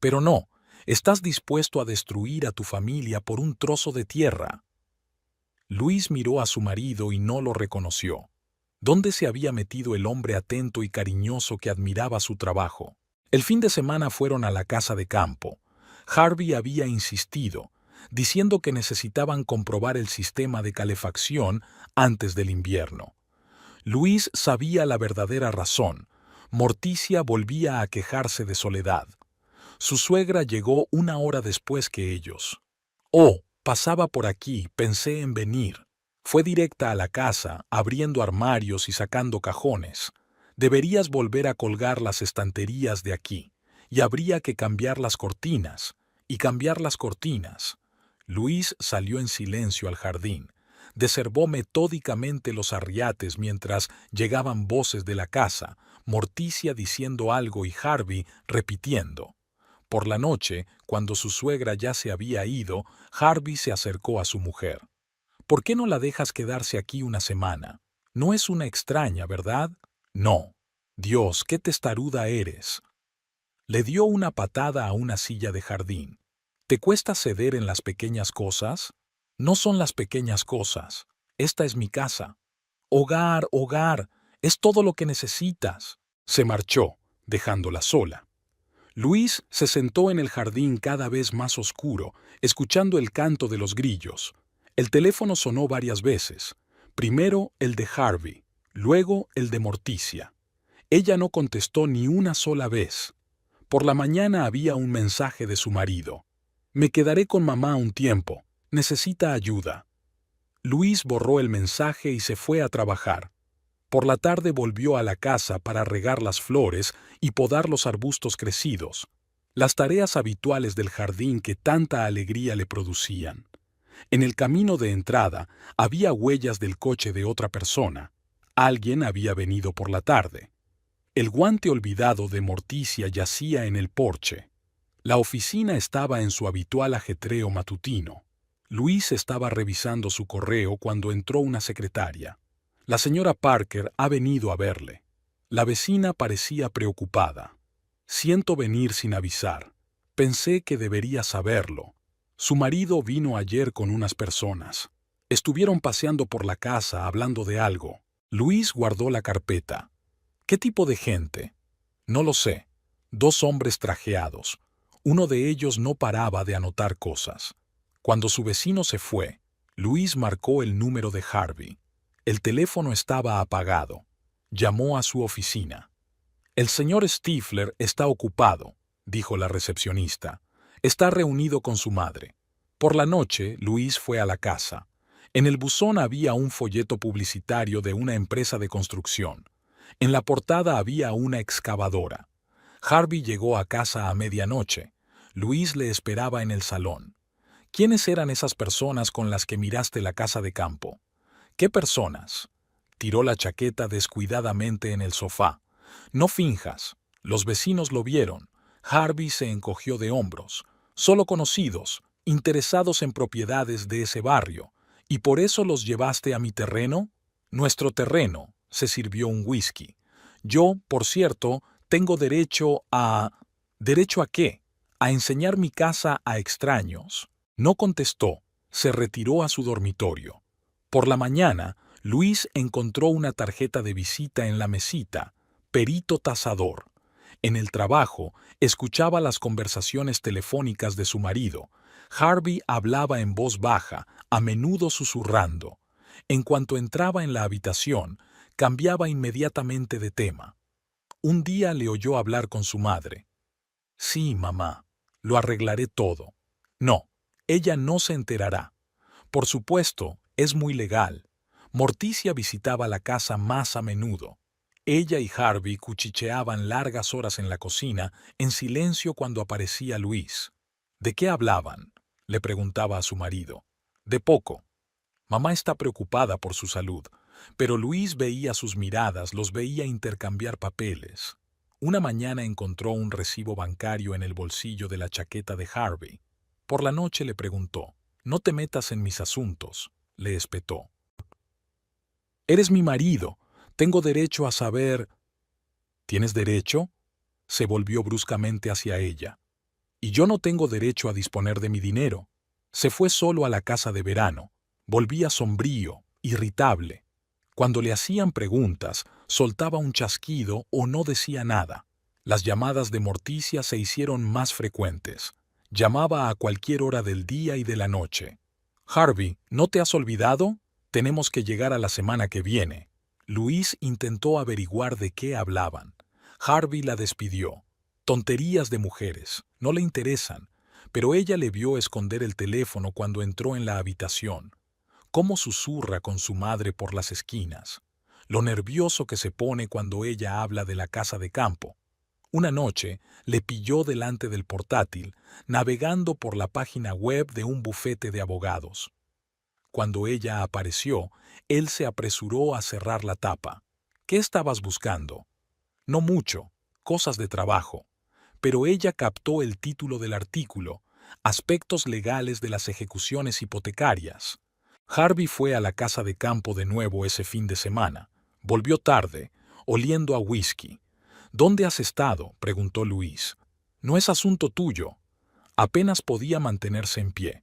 Speaker 1: Pero no, estás dispuesto a destruir a tu familia por un trozo de tierra. Luis miró a su marido y no lo reconoció. ¿Dónde se había metido el hombre atento y cariñoso que admiraba su trabajo? El fin de semana fueron a la casa de campo. Harvey había insistido, diciendo que necesitaban comprobar el sistema de calefacción antes del invierno. Luis sabía la verdadera razón. Morticia volvía a quejarse de soledad. Su suegra llegó 1 hora después que ellos. Oh, pasaba por aquí, pensé en venir. Fue directa a la casa, abriendo armarios y sacando cajones. Deberías volver a colgar las estanterías de aquí, y habría que cambiar las cortinas, y cambiar las cortinas. Luis salió en silencio al jardín. Deservó metódicamente los arriates mientras llegaban voces de la casa, Morticia diciendo algo y Harvey repitiendo. Por la noche, cuando su suegra ya se había ido, Harvey se acercó a su mujer. ¿Por qué no la dejas quedarse aquí una semana? No es una extraña, ¿verdad? No. Dios, qué testaruda eres. Le dio una patada a una silla de jardín. ¿Te cuesta ceder en las pequeñas cosas? No son las pequeñas cosas. Esta es mi casa. Hogar, hogar, es todo lo que necesitas. Se marchó, dejándola sola. Luis se sentó en el jardín cada vez más oscuro, escuchando el canto de los grillos. El teléfono sonó varias veces. Primero el de Harvey, luego el de Morticia. Ella no contestó ni una sola vez. Por la mañana había un mensaje de su marido. Me quedaré con mamá un tiempo. Necesita ayuda. Luis borró el mensaje y se fue a trabajar. Por la tarde volvió a la casa para regar las flores y podar los arbustos crecidos, las tareas habituales del jardín que tanta alegría le producían. En el camino de entrada había huellas del coche de otra persona. Alguien había venido por la tarde. El guante olvidado de Morticia yacía en el porche. La oficina estaba en su habitual ajetreo matutino. Luis estaba revisando su correo cuando entró una secretaria. La señora Parker ha venido a verle. La vecina parecía preocupada. Siento venir sin avisar. Pensé que debería saberlo. Su marido vino ayer con unas personas. Estuvieron paseando por la casa hablando de algo. Luis guardó la carpeta. ¿Qué tipo de gente? No lo sé. 2 hombres trajeados. Uno de ellos no paraba de anotar cosas. Cuando su vecino se fue, Luis marcó el número de Harvey. El teléfono estaba apagado. Llamó a su oficina. El señor Stifler está ocupado, dijo la recepcionista. Está reunido con su madre. Por la noche, Luis fue a la casa. En el buzón había un folleto publicitario de una empresa de construcción. En la portada había una excavadora. Harvey llegó a casa a medianoche. Luis le esperaba en el salón. ¿Quiénes eran esas personas con las que miraste la casa de campo? ¿Qué personas? Tiró la chaqueta descuidadamente en el sofá. No finjas. Los vecinos lo vieron. Harvey se encogió de hombros. Solo conocidos, interesados en propiedades de ese barrio. ¿Y por eso los llevaste a mi terreno? Nuestro terreno. Se sirvió un whisky. Yo, por cierto, tengo derecho a... ¿Derecho a qué? A enseñar mi casa a extraños. No contestó. Se retiró a su dormitorio. Por la mañana, Luis encontró una tarjeta de visita en la mesita, perito tasador. En el trabajo, escuchaba las conversaciones telefónicas de su marido. Harvey hablaba en voz baja, a menudo susurrando. En cuanto entraba en la habitación, cambiaba inmediatamente de tema. Un día le oyó hablar con su madre. Sí, mamá, lo arreglaré todo. No, ella no se enterará. Por supuesto, es muy legal. Morticia visitaba la casa más a menudo. Ella y Harvey cuchicheaban largas horas en la cocina, en silencio cuando aparecía Luis. ¿De qué hablaban?, le preguntaba a su marido. De poco. Mamá está preocupada por su salud, pero Luis veía sus miradas, los veía intercambiar papeles. Una mañana encontró un recibo bancario en el bolsillo de la chaqueta de Harvey. Por la noche le preguntó, «No te metas en mis asuntos», le espetó. «Eres mi marido. Tengo derecho a saber». «¿Tienes derecho?», se volvió bruscamente hacia ella. «Y yo no tengo derecho a disponer de mi dinero». Se fue solo a la casa de verano. Volvía sombrío, irritable. Cuando le hacían preguntas, soltaba un chasquido o no decía nada. Las llamadas de Morticia se hicieron más frecuentes. Llamaba a cualquier hora del día y de la noche. «Harvey, ¿no te has olvidado? Tenemos que llegar a la semana que viene». Luis intentó averiguar de qué hablaban. Harvey la despidió. Tonterías de mujeres, no le interesan. Pero ella le vio esconder el teléfono cuando entró en la habitación. Cómo susurra con su madre por las esquinas. Lo nervioso que se pone cuando ella habla de la casa de campo. Una noche le pilló delante del portátil, navegando por la página web de un bufete de abogados. Cuando ella apareció, él se apresuró a cerrar la tapa. «¿Qué estabas buscando?» «No mucho, cosas de trabajo». Pero ella captó el título del artículo, Aspectos legales de las ejecuciones hipotecarias. Harvey fue a la casa de campo de nuevo ese fin de semana. Volvió tarde, oliendo a whisky. «¿Dónde has estado?», preguntó Luis. «No es asunto tuyo». Apenas podía mantenerse en pie.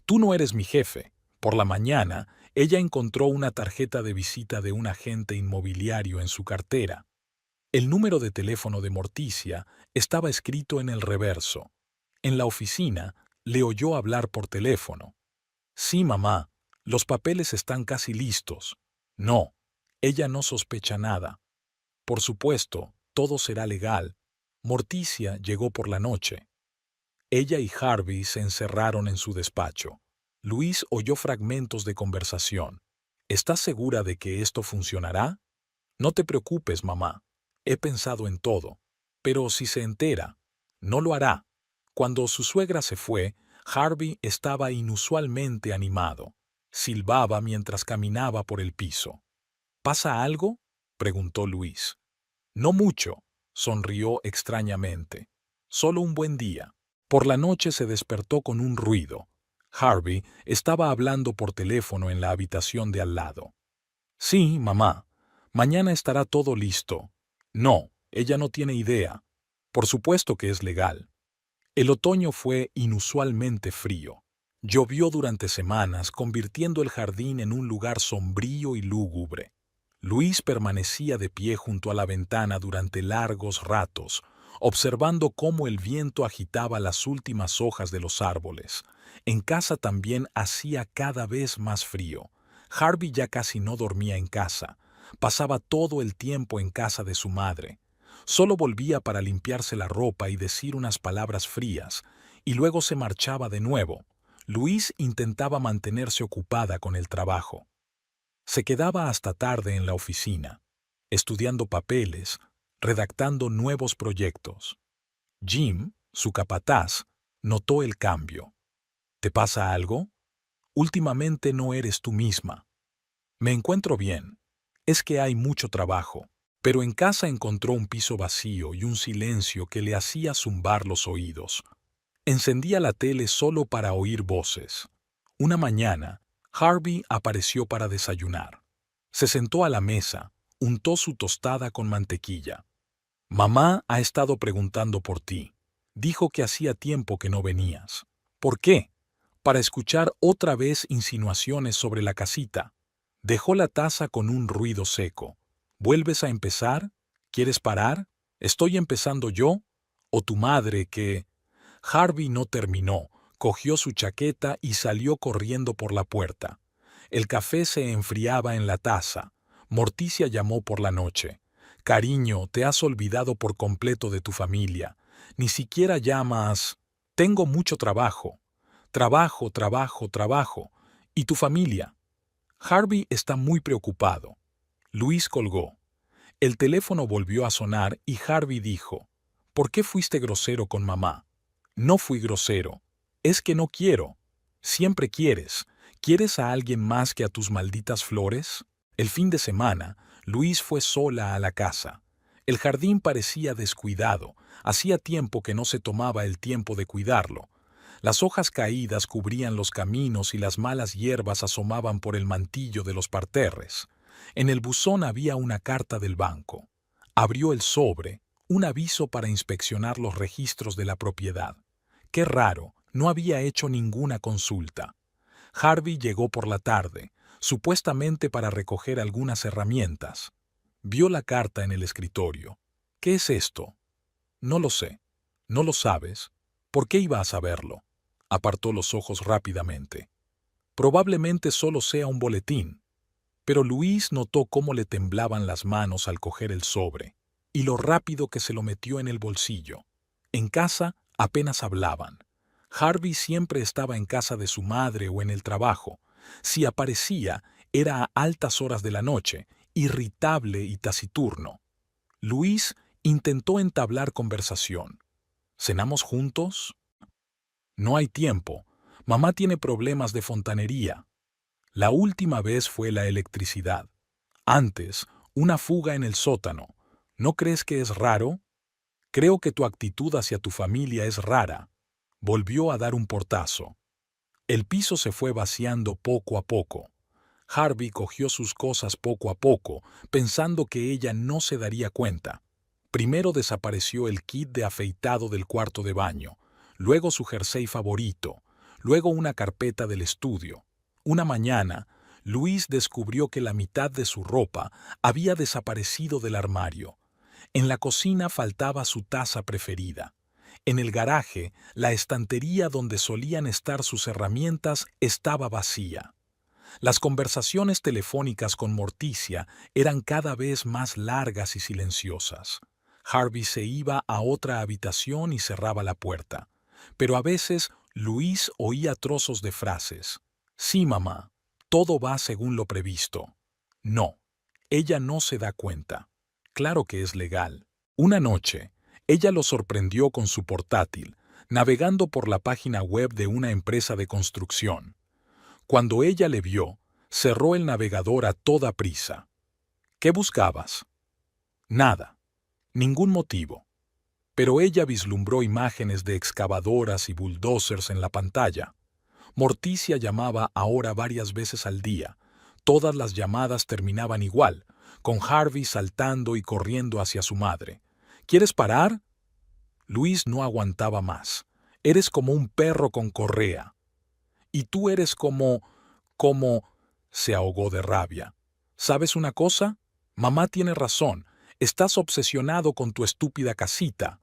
Speaker 1: «Tú no eres mi jefe». Por la mañana, ella encontró una tarjeta de visita de un agente inmobiliario en su cartera. El número de teléfono de Morticia estaba escrito en el reverso. En la oficina, le oyó hablar por teléfono. «Sí, mamá, los papeles están casi listos». «No». Ella no sospecha nada. «Por supuesto, todo será legal». Morticia llegó por la noche. Ella y Harvey se encerraron en su despacho. Luis oyó fragmentos de conversación. «¿Estás segura de que esto funcionará?» «No te preocupes, mamá. He pensado en todo. Pero si se entera, no lo hará». Cuando su suegra se fue, Harvey estaba inusualmente animado. Silbaba mientras caminaba por el piso. «¿Pasa algo?», preguntó Luis. «No mucho», sonrió extrañamente. «Solo un buen día». Por la noche se despertó con un ruido. Harvey estaba hablando por teléfono en la habitación de al lado. «Sí, mamá. Mañana estará todo listo». «No, ella no tiene idea. Por supuesto que es legal». El otoño fue inusualmente frío. Llovió durante semanas, convirtiendo el jardín en un lugar sombrío y lúgubre. Luis permanecía de pie junto a la ventana durante largos ratos, observando cómo el viento agitaba las últimas hojas de los árboles. En casa también hacía cada vez más frío. Harvey ya casi no dormía en casa. Pasaba todo el tiempo en casa de su madre. Solo volvía para limpiarse la ropa y decir unas palabras frías, y luego se marchaba de nuevo. Luis intentaba mantenerse ocupada con el trabajo. Se quedaba hasta tarde en la oficina, estudiando papeles, redactando nuevos proyectos. Jim, su capataz, notó el cambio. «¿Te pasa algo? Últimamente no eres tú misma». «Me encuentro bien. Es que hay mucho trabajo». Pero en casa encontró un piso vacío y un silencio que le hacía zumbar los oídos. Encendía la tele solo para oír voces. Una mañana, Harvey apareció para desayunar. Se sentó a la mesa, untó su tostada con mantequilla. «Mamá ha estado preguntando por ti. Dijo que hacía tiempo que no venías». «¿Por qué?» «Para escuchar otra vez insinuaciones sobre la casita». Dejó la taza con un ruido seco. «¿Vuelves a empezar? ¿Quieres parar? ¿Estoy empezando yo? ¿O tu madre que...?» Harvey no terminó, cogió su chaqueta y salió corriendo por la puerta. El café se enfriaba en la taza. Morticia llamó por la noche. «Cariño, te has olvidado por completo de tu familia. Ni siquiera llamas...» «Tengo mucho trabajo. Trabajo, trabajo, trabajo. ¿Y tu familia? Harvey está muy preocupado. Luis colgó. El teléfono volvió a sonar y Harvey dijo, ¿por qué fuiste grosero con mamá? No fui grosero. Es que no quiero. Siempre quieres. ¿Quieres a alguien más que a tus malditas flores? El fin de semana, Luis fue sola a la casa. El jardín parecía descuidado. Hacía tiempo que no se tomaba el tiempo de cuidarlo. Las hojas caídas cubrían los caminos y las malas hierbas asomaban por el mantillo de los parterres. En el buzón había una carta del banco. Abrió el sobre, un aviso para inspeccionar los registros de la propiedad. Qué raro, no había hecho ninguna consulta. Harvey llegó por la tarde, supuestamente para recoger algunas herramientas. Vio la carta en el escritorio. ¿Qué es esto? No lo sé. ¿No lo sabes? ¿Por qué iba a saberlo? Apartó los ojos rápidamente. Probablemente solo sea un boletín. Pero Luis notó cómo le temblaban las manos al coger el sobre, y lo rápido que se lo metió en el bolsillo. En casa apenas hablaban. Harvey siempre estaba en casa de su madre o en el trabajo. Si aparecía, era a altas horas de la noche, irritable y taciturno. Luis intentó entablar conversación. ¿Cenamos juntos? No hay tiempo. Mamá tiene problemas de fontanería. La última vez fue la electricidad. Antes, una fuga en el sótano. ¿No crees que es raro? Creo que tu actitud hacia tu familia es rara. Volvió a dar un portazo. El piso se fue vaciando poco a poco. Harvey cogió sus cosas poco a poco, pensando que ella no se daría cuenta. Primero desapareció el kit de afeitado del cuarto de baño, luego su jersey favorito, luego una carpeta del estudio. Una mañana, Luis descubrió que la mitad de su ropa había desaparecido del armario. En la cocina faltaba su taza preferida. En el garaje, la estantería donde solían estar sus herramientas estaba vacía. Las conversaciones telefónicas con Morticia eran cada vez más largas y silenciosas. Harvey se iba a otra habitación y cerraba la puerta. Pero a veces Luis oía trozos de frases. Sí, mamá, todo va según lo previsto. No, ella no se da cuenta. Claro que es legal. Una noche, ella lo sorprendió con su portátil, navegando por la página web de una empresa de construcción. Cuando ella le vio, cerró el navegador a toda prisa. ¿Qué buscabas? Nada. Ningún motivo. Pero ella vislumbró imágenes de excavadoras y bulldozers en la pantalla. Morticia llamaba ahora varias veces al día. Todas las llamadas terminaban igual, con Harvey saltando y corriendo hacia su madre. ¿Quieres parar? Luis no aguantaba más. Eres como un perro con correa. Y tú eres como... Se ahogó de rabia. ¿Sabes una cosa? Mamá tiene razón. Estás obsesionado con tu estúpida casita.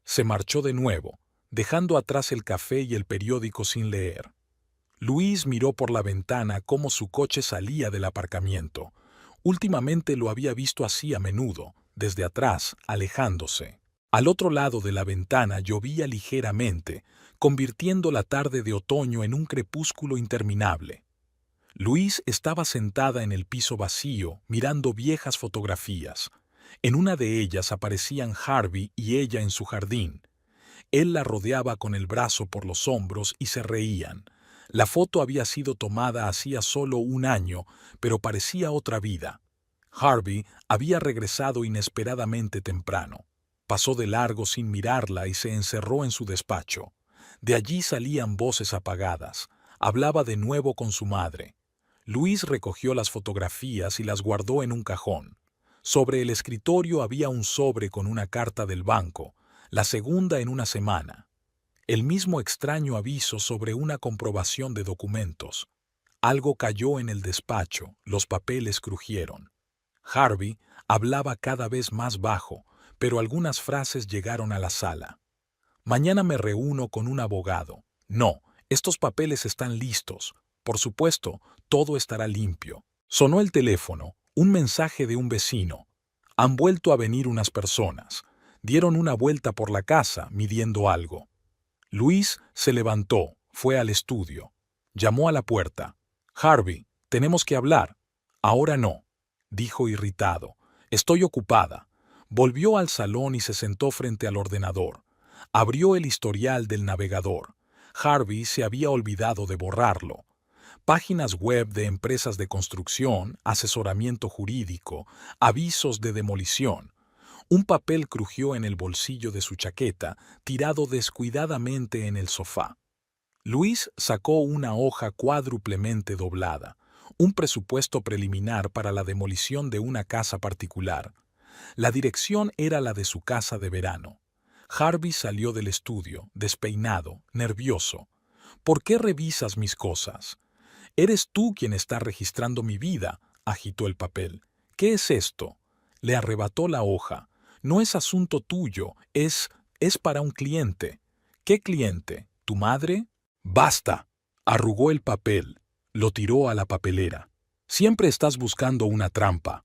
Speaker 1: Se marchó de nuevo, dejando atrás el café y el periódico sin leer. Luis miró por la ventana cómo su coche salía del aparcamiento. Últimamente lo había visto así a menudo, desde atrás, alejándose. Al otro lado de la ventana llovía ligeramente, convirtiendo la tarde de otoño en un crepúsculo interminable. Luis estaba sentada en el piso vacío, mirando viejas fotografías. En una de ellas aparecían Harvey y ella en su jardín. Él la rodeaba con el brazo por los hombros y se reían. La foto había sido tomada hacía solo un año, pero parecía otra vida. Harvey había regresado inesperadamente temprano. Pasó de largo sin mirarla y se encerró en su despacho. De allí salían voces apagadas. Hablaba de nuevo con su madre. Luis recogió las fotografías y las guardó en un cajón. Sobre el escritorio había un sobre con una carta del banco, la segunda en una semana. El mismo extraño aviso sobre una comprobación de documentos. Algo cayó en el despacho, los papeles crujieron. Harvey hablaba cada vez más bajo, pero algunas frases llegaron a la sala. Mañana me reúno con un abogado. No, estos papeles están listos. Por supuesto, todo estará limpio. Sonó el teléfono, un mensaje de un vecino. Han vuelto a venir unas personas. Dieron una vuelta por la casa, midiendo algo. Luis se levantó, fue al estudio. Llamó a la puerta. Harvey, tenemos que hablar. Ahora no, dijo irritado. Estoy ocupada. Volvió al salón y se sentó frente al ordenador. Abrió el historial del navegador. Harvey se había olvidado de borrarlo. Páginas web de empresas de construcción, asesoramiento jurídico, avisos de demolición. Un papel crujió en el bolsillo de su chaqueta, tirado descuidadamente en el sofá. Luis sacó una hoja cuádruplemente doblada, un presupuesto preliminar para la demolición de una casa particular. La dirección era la de su casa de verano. Harvey salió del estudio, despeinado, nervioso. ¿Por qué revisas mis cosas? Eres tú quien está registrando mi vida, agitó el papel. ¿Qué es esto? Le arrebató la hoja. No es asunto tuyo, es para un cliente. ¿Qué cliente? ¿Tu madre? Basta. Arrugó el papel. Lo tiró a la papelera. Siempre estás buscando una trampa.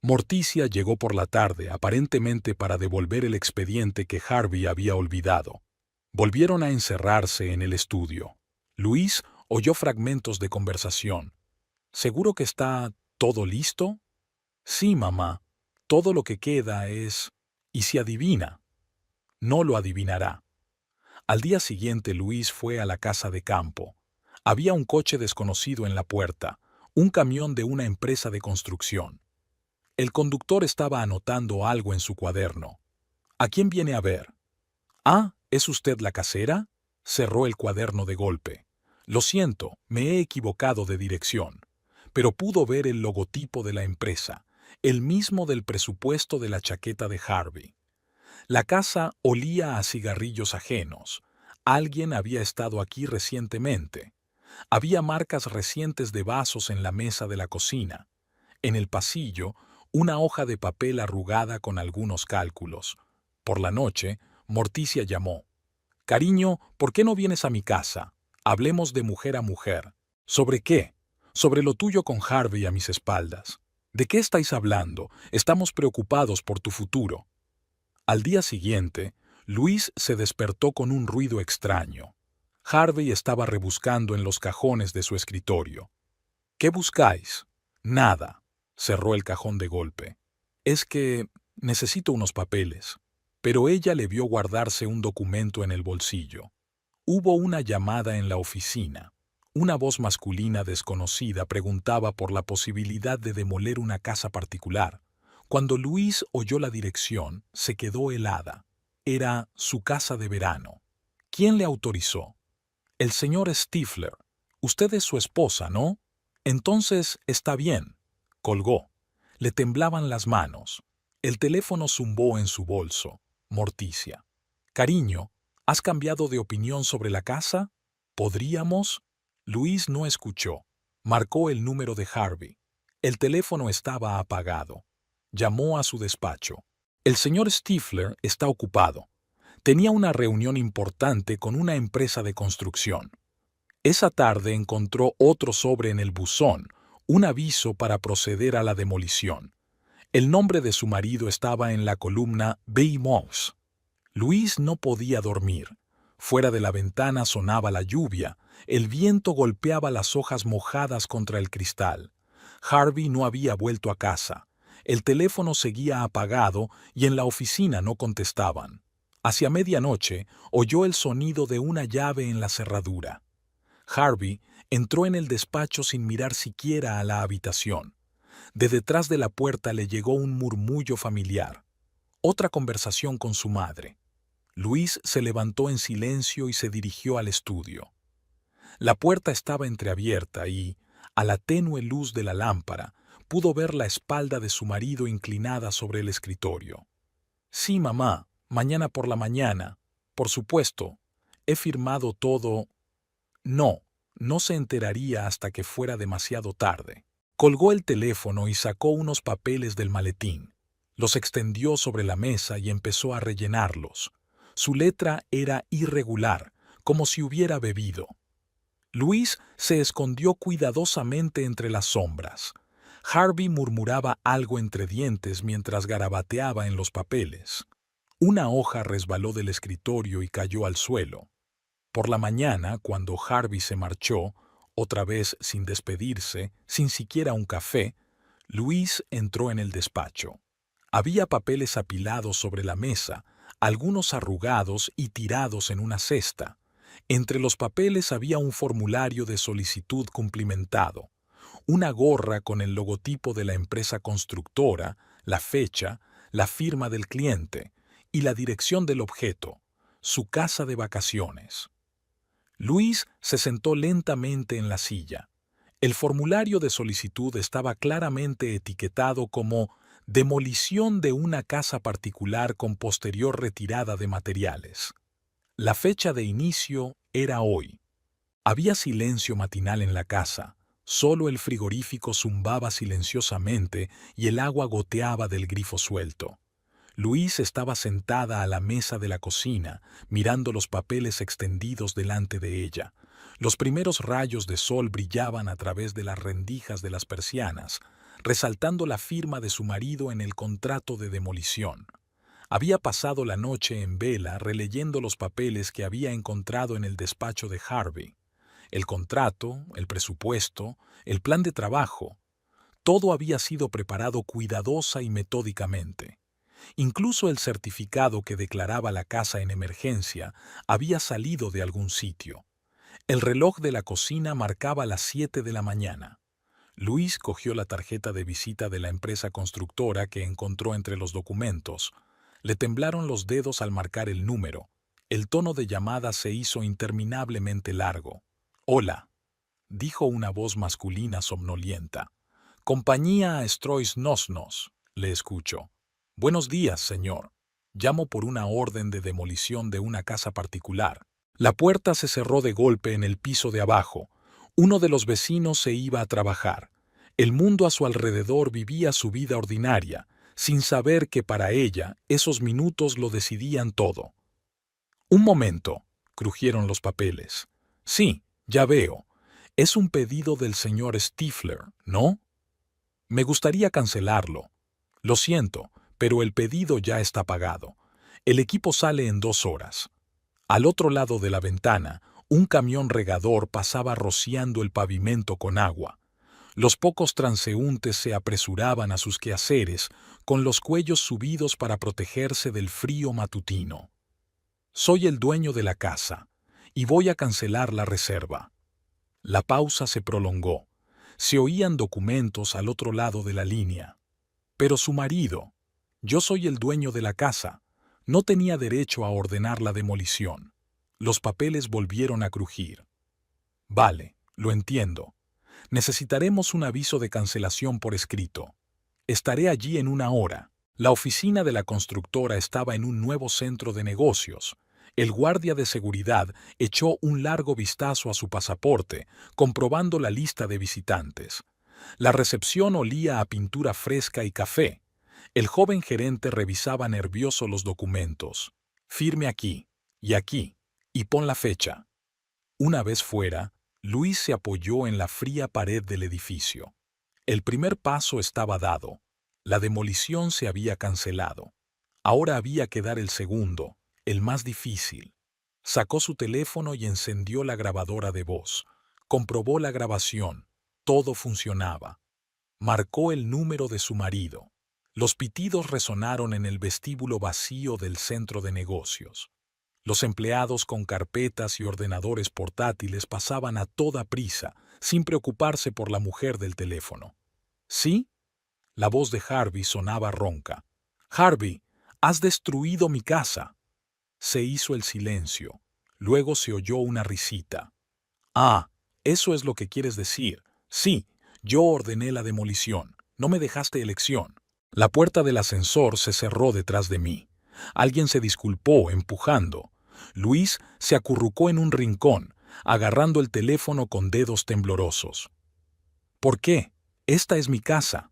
Speaker 1: Morticia llegó por la tarde, aparentemente para devolver el expediente que Harvey había olvidado. Volvieron a encerrarse en el estudio. Luis oyó fragmentos de conversación. ¿Seguro que está todo listo? Sí, mamá. Todo lo que queda es... ¿Y si adivina? No lo adivinará. Al día siguiente Luis fue a la casa de campo. Había un coche desconocido en la puerta, un camión de una empresa de construcción. El conductor estaba anotando algo en su cuaderno. ¿A quién viene a ver? Ah, ¿es usted la casera? Cerró el cuaderno de golpe. Lo siento, me he equivocado de dirección. Pero pudo ver el logotipo de la empresa, el mismo del presupuesto de la chaqueta de Harvey. La casa olía a cigarrillos ajenos. Alguien había estado aquí recientemente. Había marcas recientes de vasos en la mesa de la cocina. En el pasillo, una hoja de papel arrugada con algunos cálculos. Por la noche, Morticia llamó. «Cariño, ¿por qué no vienes a mi casa? Hablemos de mujer a mujer». «¿Sobre qué?» «Sobre lo tuyo con Harvey a mis espaldas». «¿De qué estáis hablando? Estamos preocupados por tu futuro». Al día siguiente, Luis se despertó con un ruido extraño. Harvey estaba rebuscando en los cajones de su escritorio. «¿Qué buscáis?» «Nada». Cerró el cajón de golpe. «Es que necesito unos papeles». Pero ella le vio guardarse un documento en el bolsillo. Hubo una llamada en la oficina. Una voz masculina desconocida preguntaba por la posibilidad de demoler una casa particular. Cuando Luis oyó la dirección, se quedó helada. Era su casa de verano. ¿Quién le autorizó? El señor Stifler. Usted es su esposa, ¿no? Entonces está bien. Colgó. Le temblaban las manos. El teléfono zumbó en su bolso. Morticia. Cariño, ¿has cambiado de opinión sobre la casa? ¿Podríamos? Luis no escuchó. Marcó el número de Harvey. El teléfono estaba apagado. Llamó a su despacho. El señor Stifler está ocupado. Tenía una reunión importante con una empresa de construcción. Esa tarde encontró otro sobre en el buzón, un aviso para proceder a la demolición. El nombre de su marido estaba en la columna Bay Moss. Luis no podía dormir. Fuera de la ventana sonaba la lluvia. El viento golpeaba las hojas mojadas contra el cristal. Harvey no había vuelto a casa. El teléfono seguía apagado y en la oficina no contestaban. Hacia medianoche oyó el sonido de una llave en la cerradura. Harvey entró en el despacho sin mirar siquiera a la habitación. De detrás de la puerta le llegó un murmullo familiar. Otra conversación con su madre. Luis se levantó en silencio y se dirigió al estudio. La puerta estaba entreabierta y, a la tenue luz de la lámpara, pudo ver la espalda de su marido inclinada sobre el escritorio. «Sí, mamá, mañana por la mañana. Por supuesto. He firmado todo». No, no se enteraría hasta que fuera demasiado tarde. Colgó el teléfono y sacó unos papeles del maletín. Los extendió sobre la mesa y empezó a rellenarlos. Su letra era irregular, como si hubiera bebido. Luis se escondió cuidadosamente entre las sombras. Harvey murmuraba algo entre dientes mientras garabateaba en los papeles. Una hoja resbaló del escritorio y cayó al suelo. Por la mañana, cuando Harvey se marchó, Otra vez, sin despedirse, sin siquiera un café, Luis entró en el despacho. Había papeles apilados sobre la mesa, algunos arrugados y tirados en una cesta. Entre los papeles había un formulario de solicitud cumplimentado, una gorra con el logotipo de la empresa constructora, la fecha, la firma del cliente y la dirección del objeto, su casa de vacaciones. Luis se sentó lentamente en la silla. El formulario de solicitud estaba claramente etiquetado como demolición de una casa particular con posterior retirada de materiales. La fecha de inicio era hoy. Había silencio matinal en la casa. Solo el frigorífico zumbaba silenciosamente y el agua goteaba del grifo suelto. Luis estaba sentada a la mesa de la cocina, mirando los papeles extendidos delante de ella. Los primeros rayos de sol brillaban a través de las rendijas de las persianas, resaltando la firma de su marido en el contrato de demolición. Había pasado la noche en vela releyendo los papeles que había encontrado en el despacho de Harvey. El contrato, el presupuesto, el plan de trabajo. Todo había sido preparado cuidadosa y metódicamente. Incluso el certificado que declaraba la casa en emergencia había salido de algún sitio. El reloj de la cocina marcaba las 7 de la mañana. Luis cogió la tarjeta de visita de la empresa constructora que encontró entre los documentos. Le temblaron los dedos al marcar el número. El tono de llamada se hizo interminablemente largo. «Hola», dijo una voz masculina somnolienta. «Compañía Strois Nosnos», le escuchó. «Buenos días, señor. Llamo por una orden de demolición de una casa particular». La puerta se cerró de golpe en el piso de abajo. Uno de los vecinos se iba a trabajar. El mundo a su alrededor vivía su vida ordinaria, sin saber que para ella esos minutos lo decidían todo. «Un momento», crujieron los papeles. «Sí, ya veo. Es un pedido del señor Stifler, ¿no? Me gustaría cancelarlo. Lo siento, pero el pedido ya está pagado. El equipo sale en 2 horas». Al otro lado de la ventana, un camión regador pasaba rociando el pavimento con agua. Los pocos transeúntes se apresuraban a sus quehaceres, con los cuellos subidos para protegerse del frío matutino. «Soy el dueño de la casa, y voy a cancelar la reserva». La pausa se prolongó. Se oían documentos al otro lado de la línea. «Pero su marido, yo soy el dueño de la casa, no tenía derecho a ordenar la demolición». Los papeles volvieron a crujir. «Vale, lo entiendo. Necesitaremos un aviso de cancelación por escrito. Estaré allí en 1 hora». La oficina de la constructora estaba en un nuevo centro de negocios. El guardia de seguridad echó un largo vistazo a su pasaporte, comprobando la lista de visitantes. La recepción olía a pintura fresca y café. El joven gerente revisaba nervioso los documentos. «Firme aquí, y pon la fecha». Una vez fuera, Luis se apoyó en la fría pared del edificio. El primer paso estaba dado. La demolición se había cancelado. Ahora había que dar el segundo, el más difícil. Sacó su teléfono y encendió la grabadora de voz. Comprobó la grabación. Todo funcionaba. Marcó el número de su marido. Los pitidos resonaron en el vestíbulo vacío del centro de negocios. Los empleados con carpetas y ordenadores portátiles pasaban a toda prisa, sin preocuparse por la mujer del teléfono. «¿Sí?» La voz de Harvey sonaba ronca. «Harvey, has destruido mi casa». Se hizo el silencio. Luego se oyó una risita. «Ah, eso es lo que quieres decir. Sí, yo ordené la demolición. No me dejaste elección». La puerta del ascensor se cerró detrás de mí. Alguien se disculpó, empujando. Luis se acurrucó en un rincón, agarrando el teléfono con dedos temblorosos. «¿Por qué? Esta es mi casa.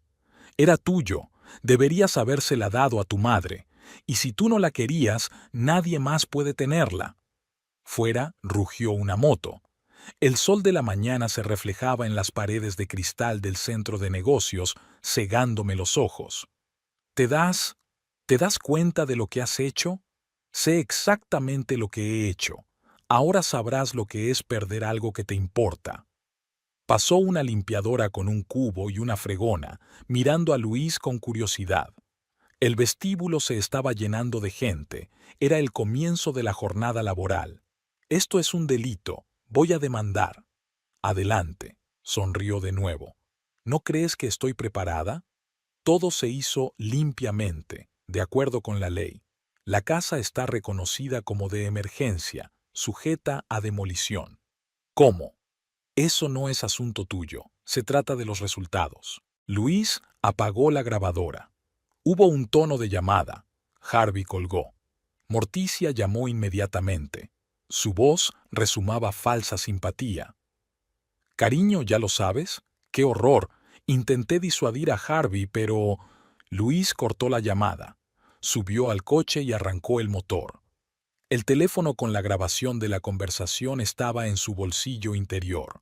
Speaker 1: Era tuyo. Deberías habérsela dado a tu madre. Y si tú no la querías, nadie más puede tenerla». Fuera rugió una moto. El sol de la mañana se reflejaba en las paredes de cristal del centro de negocios, cegándome los ojos. ¿Te das cuenta de lo que has hecho? Sé exactamente lo que he hecho. Ahora sabrás lo que es perder algo que te importa». Pasó una limpiadora con un cubo y una fregona, mirando a Luis con curiosidad. El vestíbulo se estaba llenando de gente. Era el comienzo de la jornada laboral. Esto es un delito. Voy a demandar. Adelante, sonrió de nuevo. ¿No crees que estoy preparada? Todo se hizo limpiamente, de acuerdo con la ley. La casa está reconocida como de emergencia, sujeta a demolición. ¿Cómo? Eso no es asunto tuyo. Se trata de los resultados. Luis apagó la grabadora. Hubo un tono de llamada. Harvey colgó. Morticia llamó inmediatamente. Su voz resumaba falsa simpatía. Cariño, ¿ya lo sabes? ¡Qué horror! Intenté disuadir a Harvey, pero... Luis cortó la llamada. Subió al coche y arrancó el motor. El teléfono con la grabación de la conversación estaba en su bolsillo interior.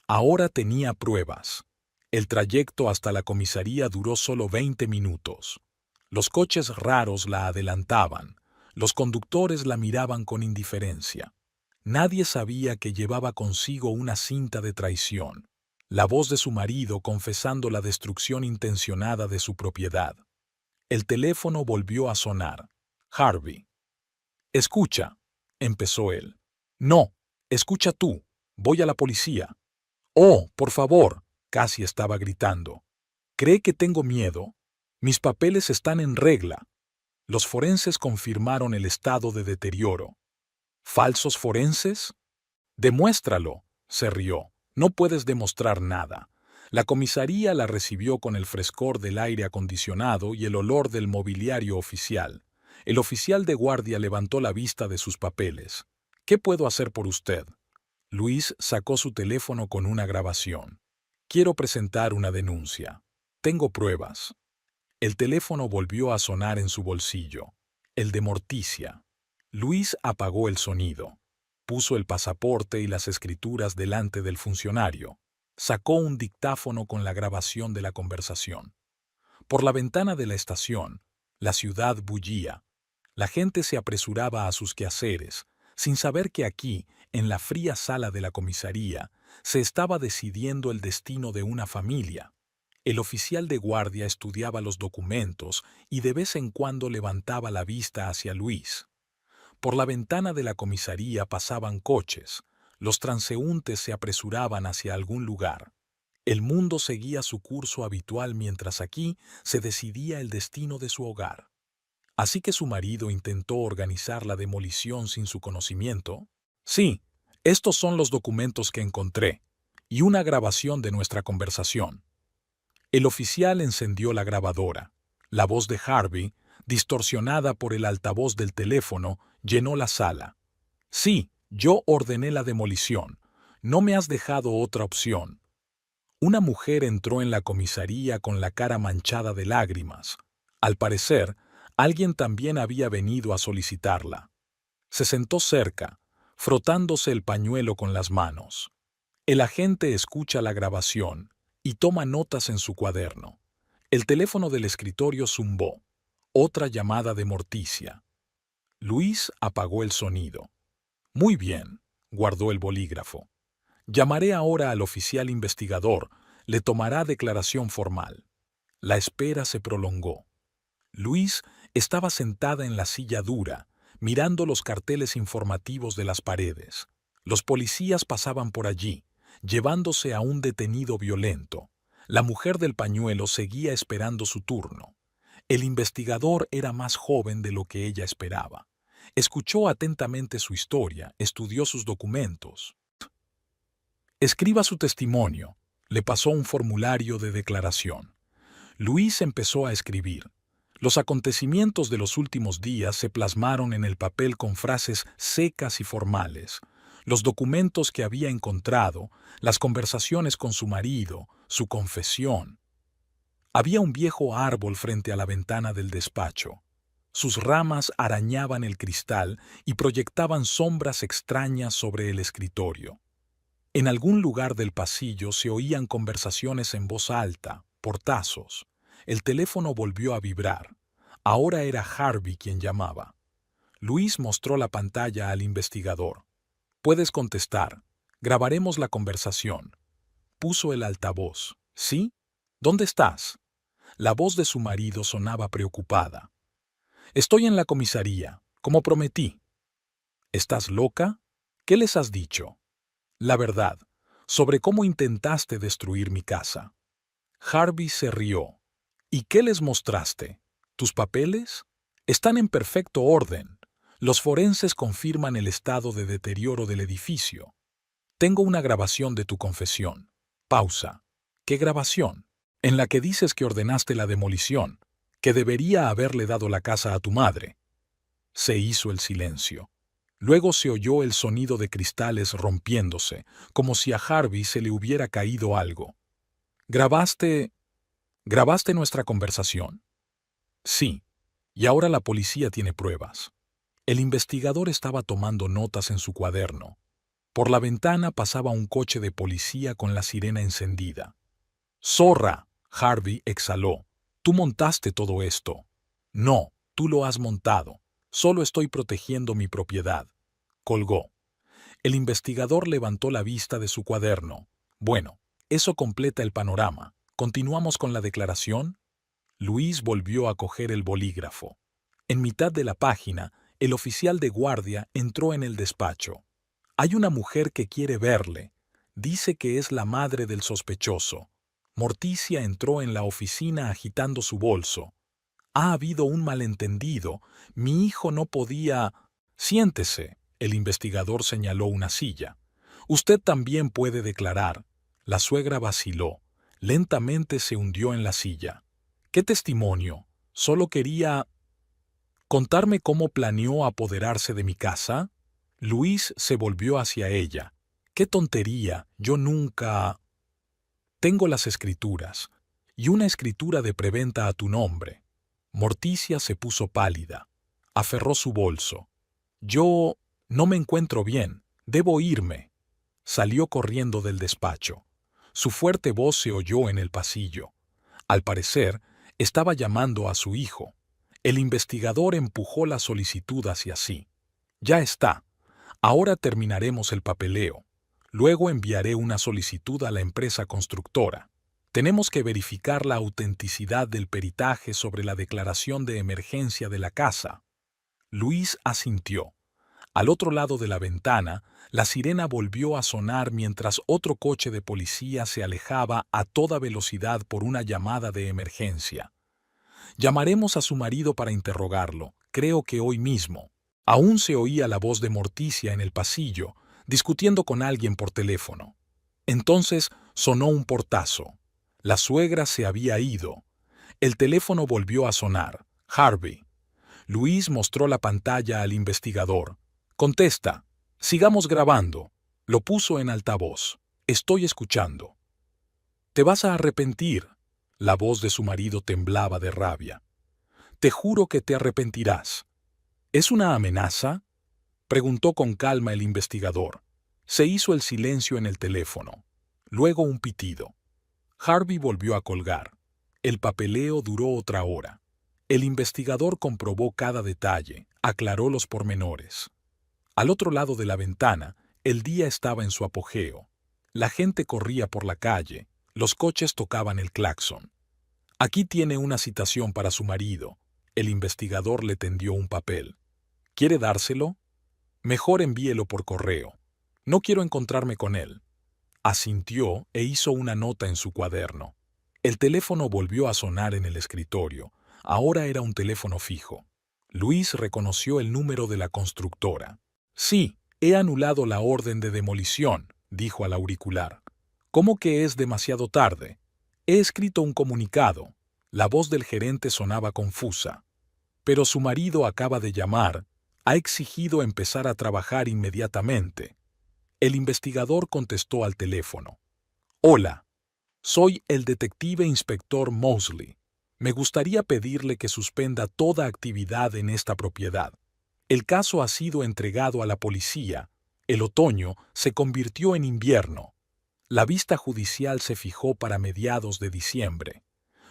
Speaker 1: Ahora tenía pruebas. El trayecto hasta la comisaría duró solo 20 minutos. Los coches raros la adelantaban. Los conductores la miraban con indiferencia. Nadie sabía que llevaba consigo una cinta de traición. La voz de su marido confesando la destrucción intencionada de su propiedad. El teléfono volvió a sonar. Harvey. «Escucha», empezó él. «No, escucha tú. Voy a la policía». «Oh, por favor», casi estaba gritando. «¿Cree que tengo miedo? Mis papeles están en regla». Los forenses confirmaron el estado de deterioro. ¿Falsos forenses? Demuéstralo, se rió. No puedes demostrar nada. La comisaría la recibió con el frescor del aire acondicionado y el olor del mobiliario oficial. El oficial de guardia levantó la vista de sus papeles. ¿Qué puedo hacer por usted? Luis sacó su teléfono con una grabación. Quiero presentar una denuncia. Tengo pruebas. El teléfono volvió a sonar en su bolsillo. El de Morticia. Luis apagó el sonido. Puso el pasaporte y las escrituras delante del funcionario. Sacó un dictáfono con la grabación de la conversación. Por la ventana de la estación, la ciudad bullía. La gente se apresuraba a sus quehaceres, sin saber que aquí, en la fría sala de la comisaría, se estaba decidiendo el destino de una familia. El oficial de guardia estudiaba los documentos y de vez en cuando levantaba la vista hacia Luis. Por la ventana de la comisaría pasaban coches. Los transeúntes se apresuraban hacia algún lugar. El mundo seguía su curso habitual mientras aquí se decidía el destino de su hogar. ¿Así que su marido intentó organizar la demolición sin su conocimiento? Sí, estos son los documentos que encontré, y una grabación de nuestra conversación. El oficial encendió la grabadora. La voz de Harvey, distorsionada por el altavoz del teléfono, llenó la sala. Sí, yo ordené la demolición. No me has dejado otra opción. Una mujer entró en la comisaría con la cara manchada de lágrimas. Al parecer, alguien también había venido a solicitarla. Se sentó cerca, frotándose el pañuelo con las manos. El agente escucha la grabación y toma notas en su cuaderno. El teléfono del escritorio zumbó. Otra llamada de Morticia. Luis apagó el sonido. Muy bien, guardó el bolígrafo. Llamaré ahora al oficial investigador. Le tomará declaración formal. La espera se prolongó. Luis estaba sentada en la silla dura, mirando los carteles informativos de las paredes. Los policías pasaban por allí, llevándose a un detenido violento. La mujer del pañuelo seguía esperando su turno. El investigador era más joven de lo que ella esperaba. Escuchó atentamente su historia, estudió sus documentos. Escriba su testimonio. Le pasó un formulario de declaración. Luis empezó a escribir. Los acontecimientos de los últimos días se plasmaron en el papel con frases secas y formales. Los documentos que había encontrado, las conversaciones con su marido, su confesión. Había un viejo árbol frente a la ventana del despacho. Sus ramas arañaban el cristal y proyectaban sombras extrañas sobre el escritorio. En algún lugar del pasillo se oían conversaciones en voz alta, portazos. El teléfono volvió a vibrar. Ahora era Harvey quien llamaba. Luis mostró la pantalla al investigador. «Puedes contestar. Grabaremos la conversación». puso el altavoz. ¿Sí? ¿Dónde estás? La voz de su marido sonaba preocupada. Estoy en la comisaría, como prometí. ¿Estás loca? ¿Qué les has dicho? La verdad, sobre cómo intentaste destruir mi casa. Harvey se rió. ¿Y qué les mostraste? ¿Tus papeles? Están en perfecto orden. Los forenses confirman el estado de deterioro del edificio. Tengo una grabación de tu confesión. Pausa. ¿Qué grabación? En la que dices que ordenaste la demolición, que debería haberle dado la casa a tu madre. Se hizo el silencio. Luego se oyó el sonido de cristales rompiéndose, como si a Harvey se le hubiera caído algo. ¿Grabaste nuestra conversación? Sí. Y ahora la policía tiene pruebas. El investigador estaba tomando notas en su cuaderno. Por la ventana pasaba un coche de policía con la sirena encendida. ¡Zorra! Harvey exhaló. Tú montaste todo esto. No, tú lo has montado. Solo estoy protegiendo mi propiedad. Colgó. El investigador levantó la vista de su cuaderno. Bueno, eso completa el panorama. ¿Continuamos con la declaración? Luis volvió a coger el bolígrafo. En mitad de la página, el oficial de guardia entró en el despacho. Hay una mujer que quiere verle. Dice que es la madre del sospechoso. Morticia entró en la oficina agitando su bolso. Ha habido un malentendido. Mi hijo no podía... Siéntese. El investigador señaló una silla. Usted también puede declarar. La suegra vaciló. Lentamente se hundió en la silla. ¿Qué testimonio? Solo quería... ¿Contarme cómo planeó apoderarse de mi casa? Luis se volvió hacia ella. ¡Qué tontería! Yo nunca... Tengo las escrituras. Y una escritura de preventa a tu nombre. Morticia se puso pálida. Aferró su bolso. Yo no me encuentro bien. Debo irme. Salió corriendo del despacho. Su fuerte voz se oyó en el pasillo. Al parecer, estaba llamando a su hijo. El investigador empujó la solicitud hacia sí. Ya está. Ahora terminaremos el papeleo. Luego enviaré una solicitud a la empresa constructora. Tenemos que verificar la autenticidad del peritaje sobre la declaración de emergencia de la casa. Luis asintió. Al otro lado de la ventana, la sirena volvió a sonar mientras otro coche de policía se alejaba a toda velocidad por una llamada de emergencia. Llamaremos a su marido para interrogarlo, creo que hoy mismo. Aún se oía la voz de Morticia en el pasillo, discutiendo con alguien por teléfono. Entonces sonó un portazo. La suegra se había ido. El teléfono volvió a sonar. Harvey. Luis mostró la pantalla al investigador. Contesta. Sigamos grabando. Lo puso en altavoz. Estoy escuchando. Te vas a arrepentir. La voz de su marido temblaba de rabia. Te juro que te arrepentirás. ¿Es una amenaza? Preguntó con calma el investigador. Se hizo el silencio en el teléfono. Luego un pitido. Harvey volvió a colgar. El papeleo duró otra hora. El investigador comprobó cada detalle, aclaró los pormenores. Al otro lado de la ventana, el día estaba en su apogeo. La gente corría por la calle, los coches tocaban el claxon. Aquí tiene una citación para su marido. El investigador le tendió un papel. ¿Quiere dárselo? Mejor envíelo por correo. No quiero encontrarme con él. Asintió e hizo una nota en su cuaderno. El teléfono volvió a sonar en el escritorio. Ahora era un teléfono fijo. Luis reconoció el número de la constructora. Sí, he anulado la orden de demolición, dijo al auricular. ¿Cómo que es demasiado tarde? He escrito un comunicado. La voz del gerente sonaba confusa. Pero su marido acaba de llamar. Ha exigido empezar a trabajar inmediatamente. El investigador contestó al teléfono. Hola, soy el detective inspector Mosley. Me gustaría pedirle que suspenda toda actividad en esta propiedad. El caso ha sido entregado a la policía. El otoño se convirtió en invierno. La vista judicial se fijó para mediados de diciembre.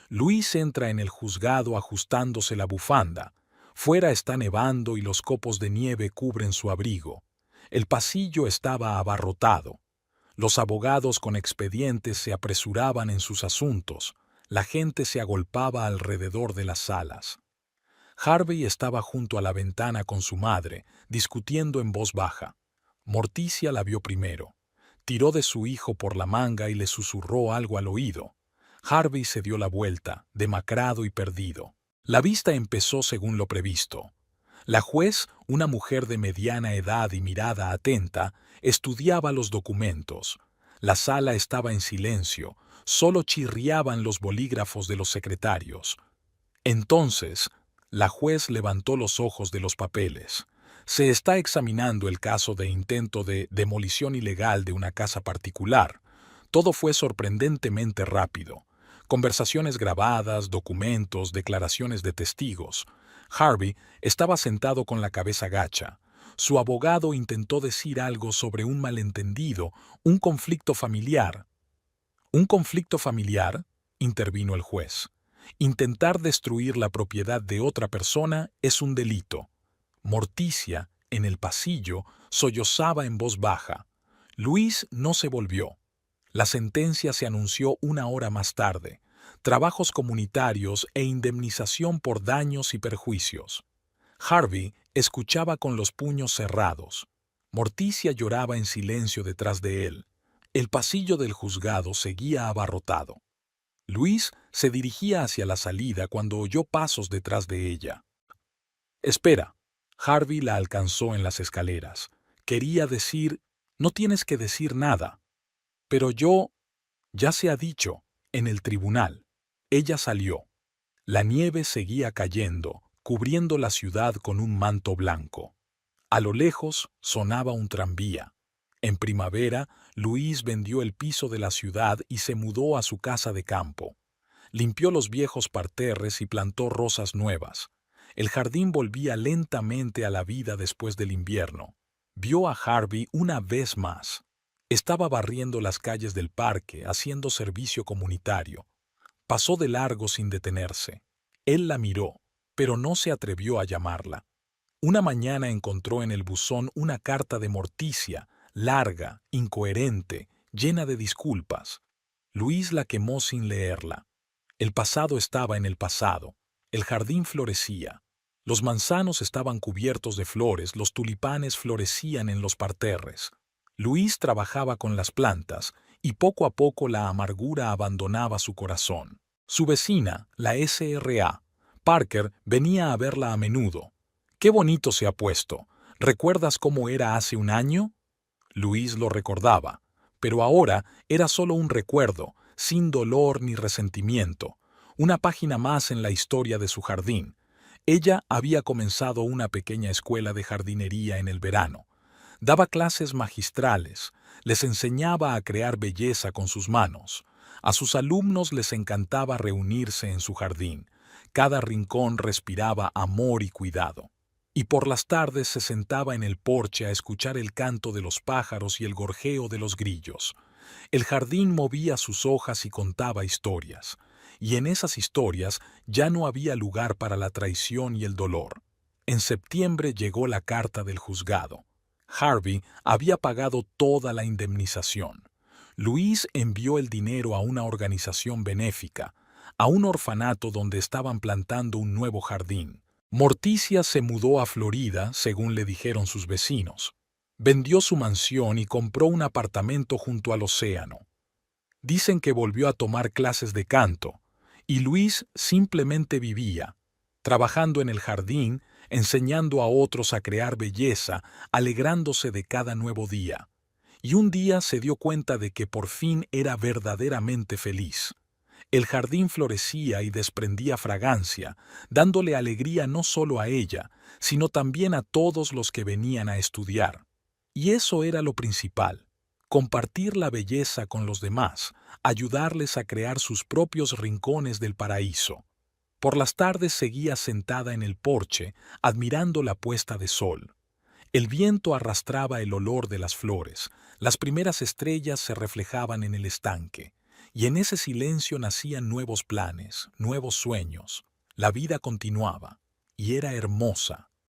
Speaker 1: Luis entra en el juzgado ajustándose la bufanda. Fuera está nevando y los copos de nieve cubren su abrigo. El pasillo estaba abarrotado. Los abogados con expedientes se apresuraban en sus asuntos. La gente se agolpaba alrededor de las salas. Harvey estaba junto a la ventana con su madre, discutiendo en voz baja. Morticia la vio primero. Tiró de su hijo por la manga y le susurró algo al oído. Harvey se dio la vuelta, demacrado y perdido. La vista empezó según lo previsto. La juez, una mujer de mediana edad y mirada atenta, estudiaba los documentos. La sala estaba en silencio, solo chirriaban los bolígrafos de los secretarios. Entonces, la juez levantó los ojos de los papeles. Se está examinando el caso de intento de demolición ilegal de una casa particular. Todo fue sorprendentemente rápido. Conversaciones grabadas, documentos, declaraciones de testigos. Harvey estaba sentado con la cabeza gacha. Su abogado intentó decir algo sobre un malentendido, un conflicto familiar. ¿Un conflicto familiar?, intervino el juez. Intentar destruir la propiedad de otra persona es un delito. Morticia, en el pasillo, sollozaba en voz baja. Luis no se volvió. La sentencia se anunció una hora más tarde. Trabajos comunitarios e indemnización por daños y perjuicios. Harvey escuchaba con los puños cerrados. Morticia lloraba en silencio detrás de él. El pasillo del juzgado seguía abarrotado. Luis se dirigía hacia la salida cuando oyó pasos detrás de ella. «Espera». Harvey la alcanzó en las escaleras. Quería decir, «No tienes que decir nada». «Pero yo...» «Ya se ha dicho, en el tribunal». Ella salió. La nieve seguía cayendo, cubriendo la ciudad con un manto blanco. A lo lejos sonaba un tranvía. En primavera, Luis vendió el piso de la ciudad y se mudó a su casa de campo. Limpió los viejos parterres y plantó rosas nuevas. El jardín volvía lentamente a la vida después del invierno. Vio a Harvey una vez más. Estaba barriendo las calles del parque, haciendo servicio comunitario. Pasó de largo sin detenerse. Él la miró, pero no se atrevió a llamarla. Una mañana encontró en el buzón una carta de Morticia, larga, incoherente, llena de disculpas. Luis la quemó sin leerla. El pasado estaba en el pasado. El jardín florecía. Los manzanos estaban cubiertos de flores, los tulipanes florecían en los parterres. Luis trabajaba con las plantas y poco a poco la amargura abandonaba su corazón. Su vecina, la SRA, Parker, venía a verla a menudo. «Qué bonito se ha puesto. ¿Recuerdas cómo era hace un año?» Luis lo recordaba, pero ahora era solo un recuerdo, sin dolor ni resentimiento. Una página más en la historia de su jardín. Ella había comenzado una pequeña escuela de jardinería en el verano. Daba clases magistrales, les enseñaba a crear belleza con sus manos. A sus alumnos les encantaba reunirse en su jardín. Cada rincón respiraba amor y cuidado. Y por las tardes se sentaba en el porche a escuchar el canto de los pájaros y el gorjeo de los grillos. El jardín movía sus hojas y contaba historias. Y en esas historias ya no había lugar para la traición y el dolor. En septiembre llegó la carta del juzgado. Harvey había pagado toda la indemnización. Luis envió el dinero a una organización benéfica, a un orfanato donde estaban plantando un nuevo jardín. Morticia se mudó a Florida, según le dijeron sus vecinos. Vendió su mansión y compró un apartamento junto al océano. Dicen que volvió a tomar clases de canto, y Luis simplemente vivía, trabajando en el jardín, enseñando a otros a crear belleza, alegrándose de cada nuevo día. Y un día se dio cuenta de que por fin era verdaderamente feliz. El jardín florecía y desprendía fragancia, dándole alegría no solo a ella, sino también a todos los que venían a estudiar. Y eso era lo principal, compartir la belleza con los demás, ayudarles a crear sus propios rincones del paraíso. Por las tardes seguía sentada en el porche, admirando la puesta de sol. El viento arrastraba el olor de las flores, las primeras estrellas se reflejaban en el estanque. Y en ese silencio nacían nuevos planes, nuevos sueños. La vida continuaba, y era hermosa.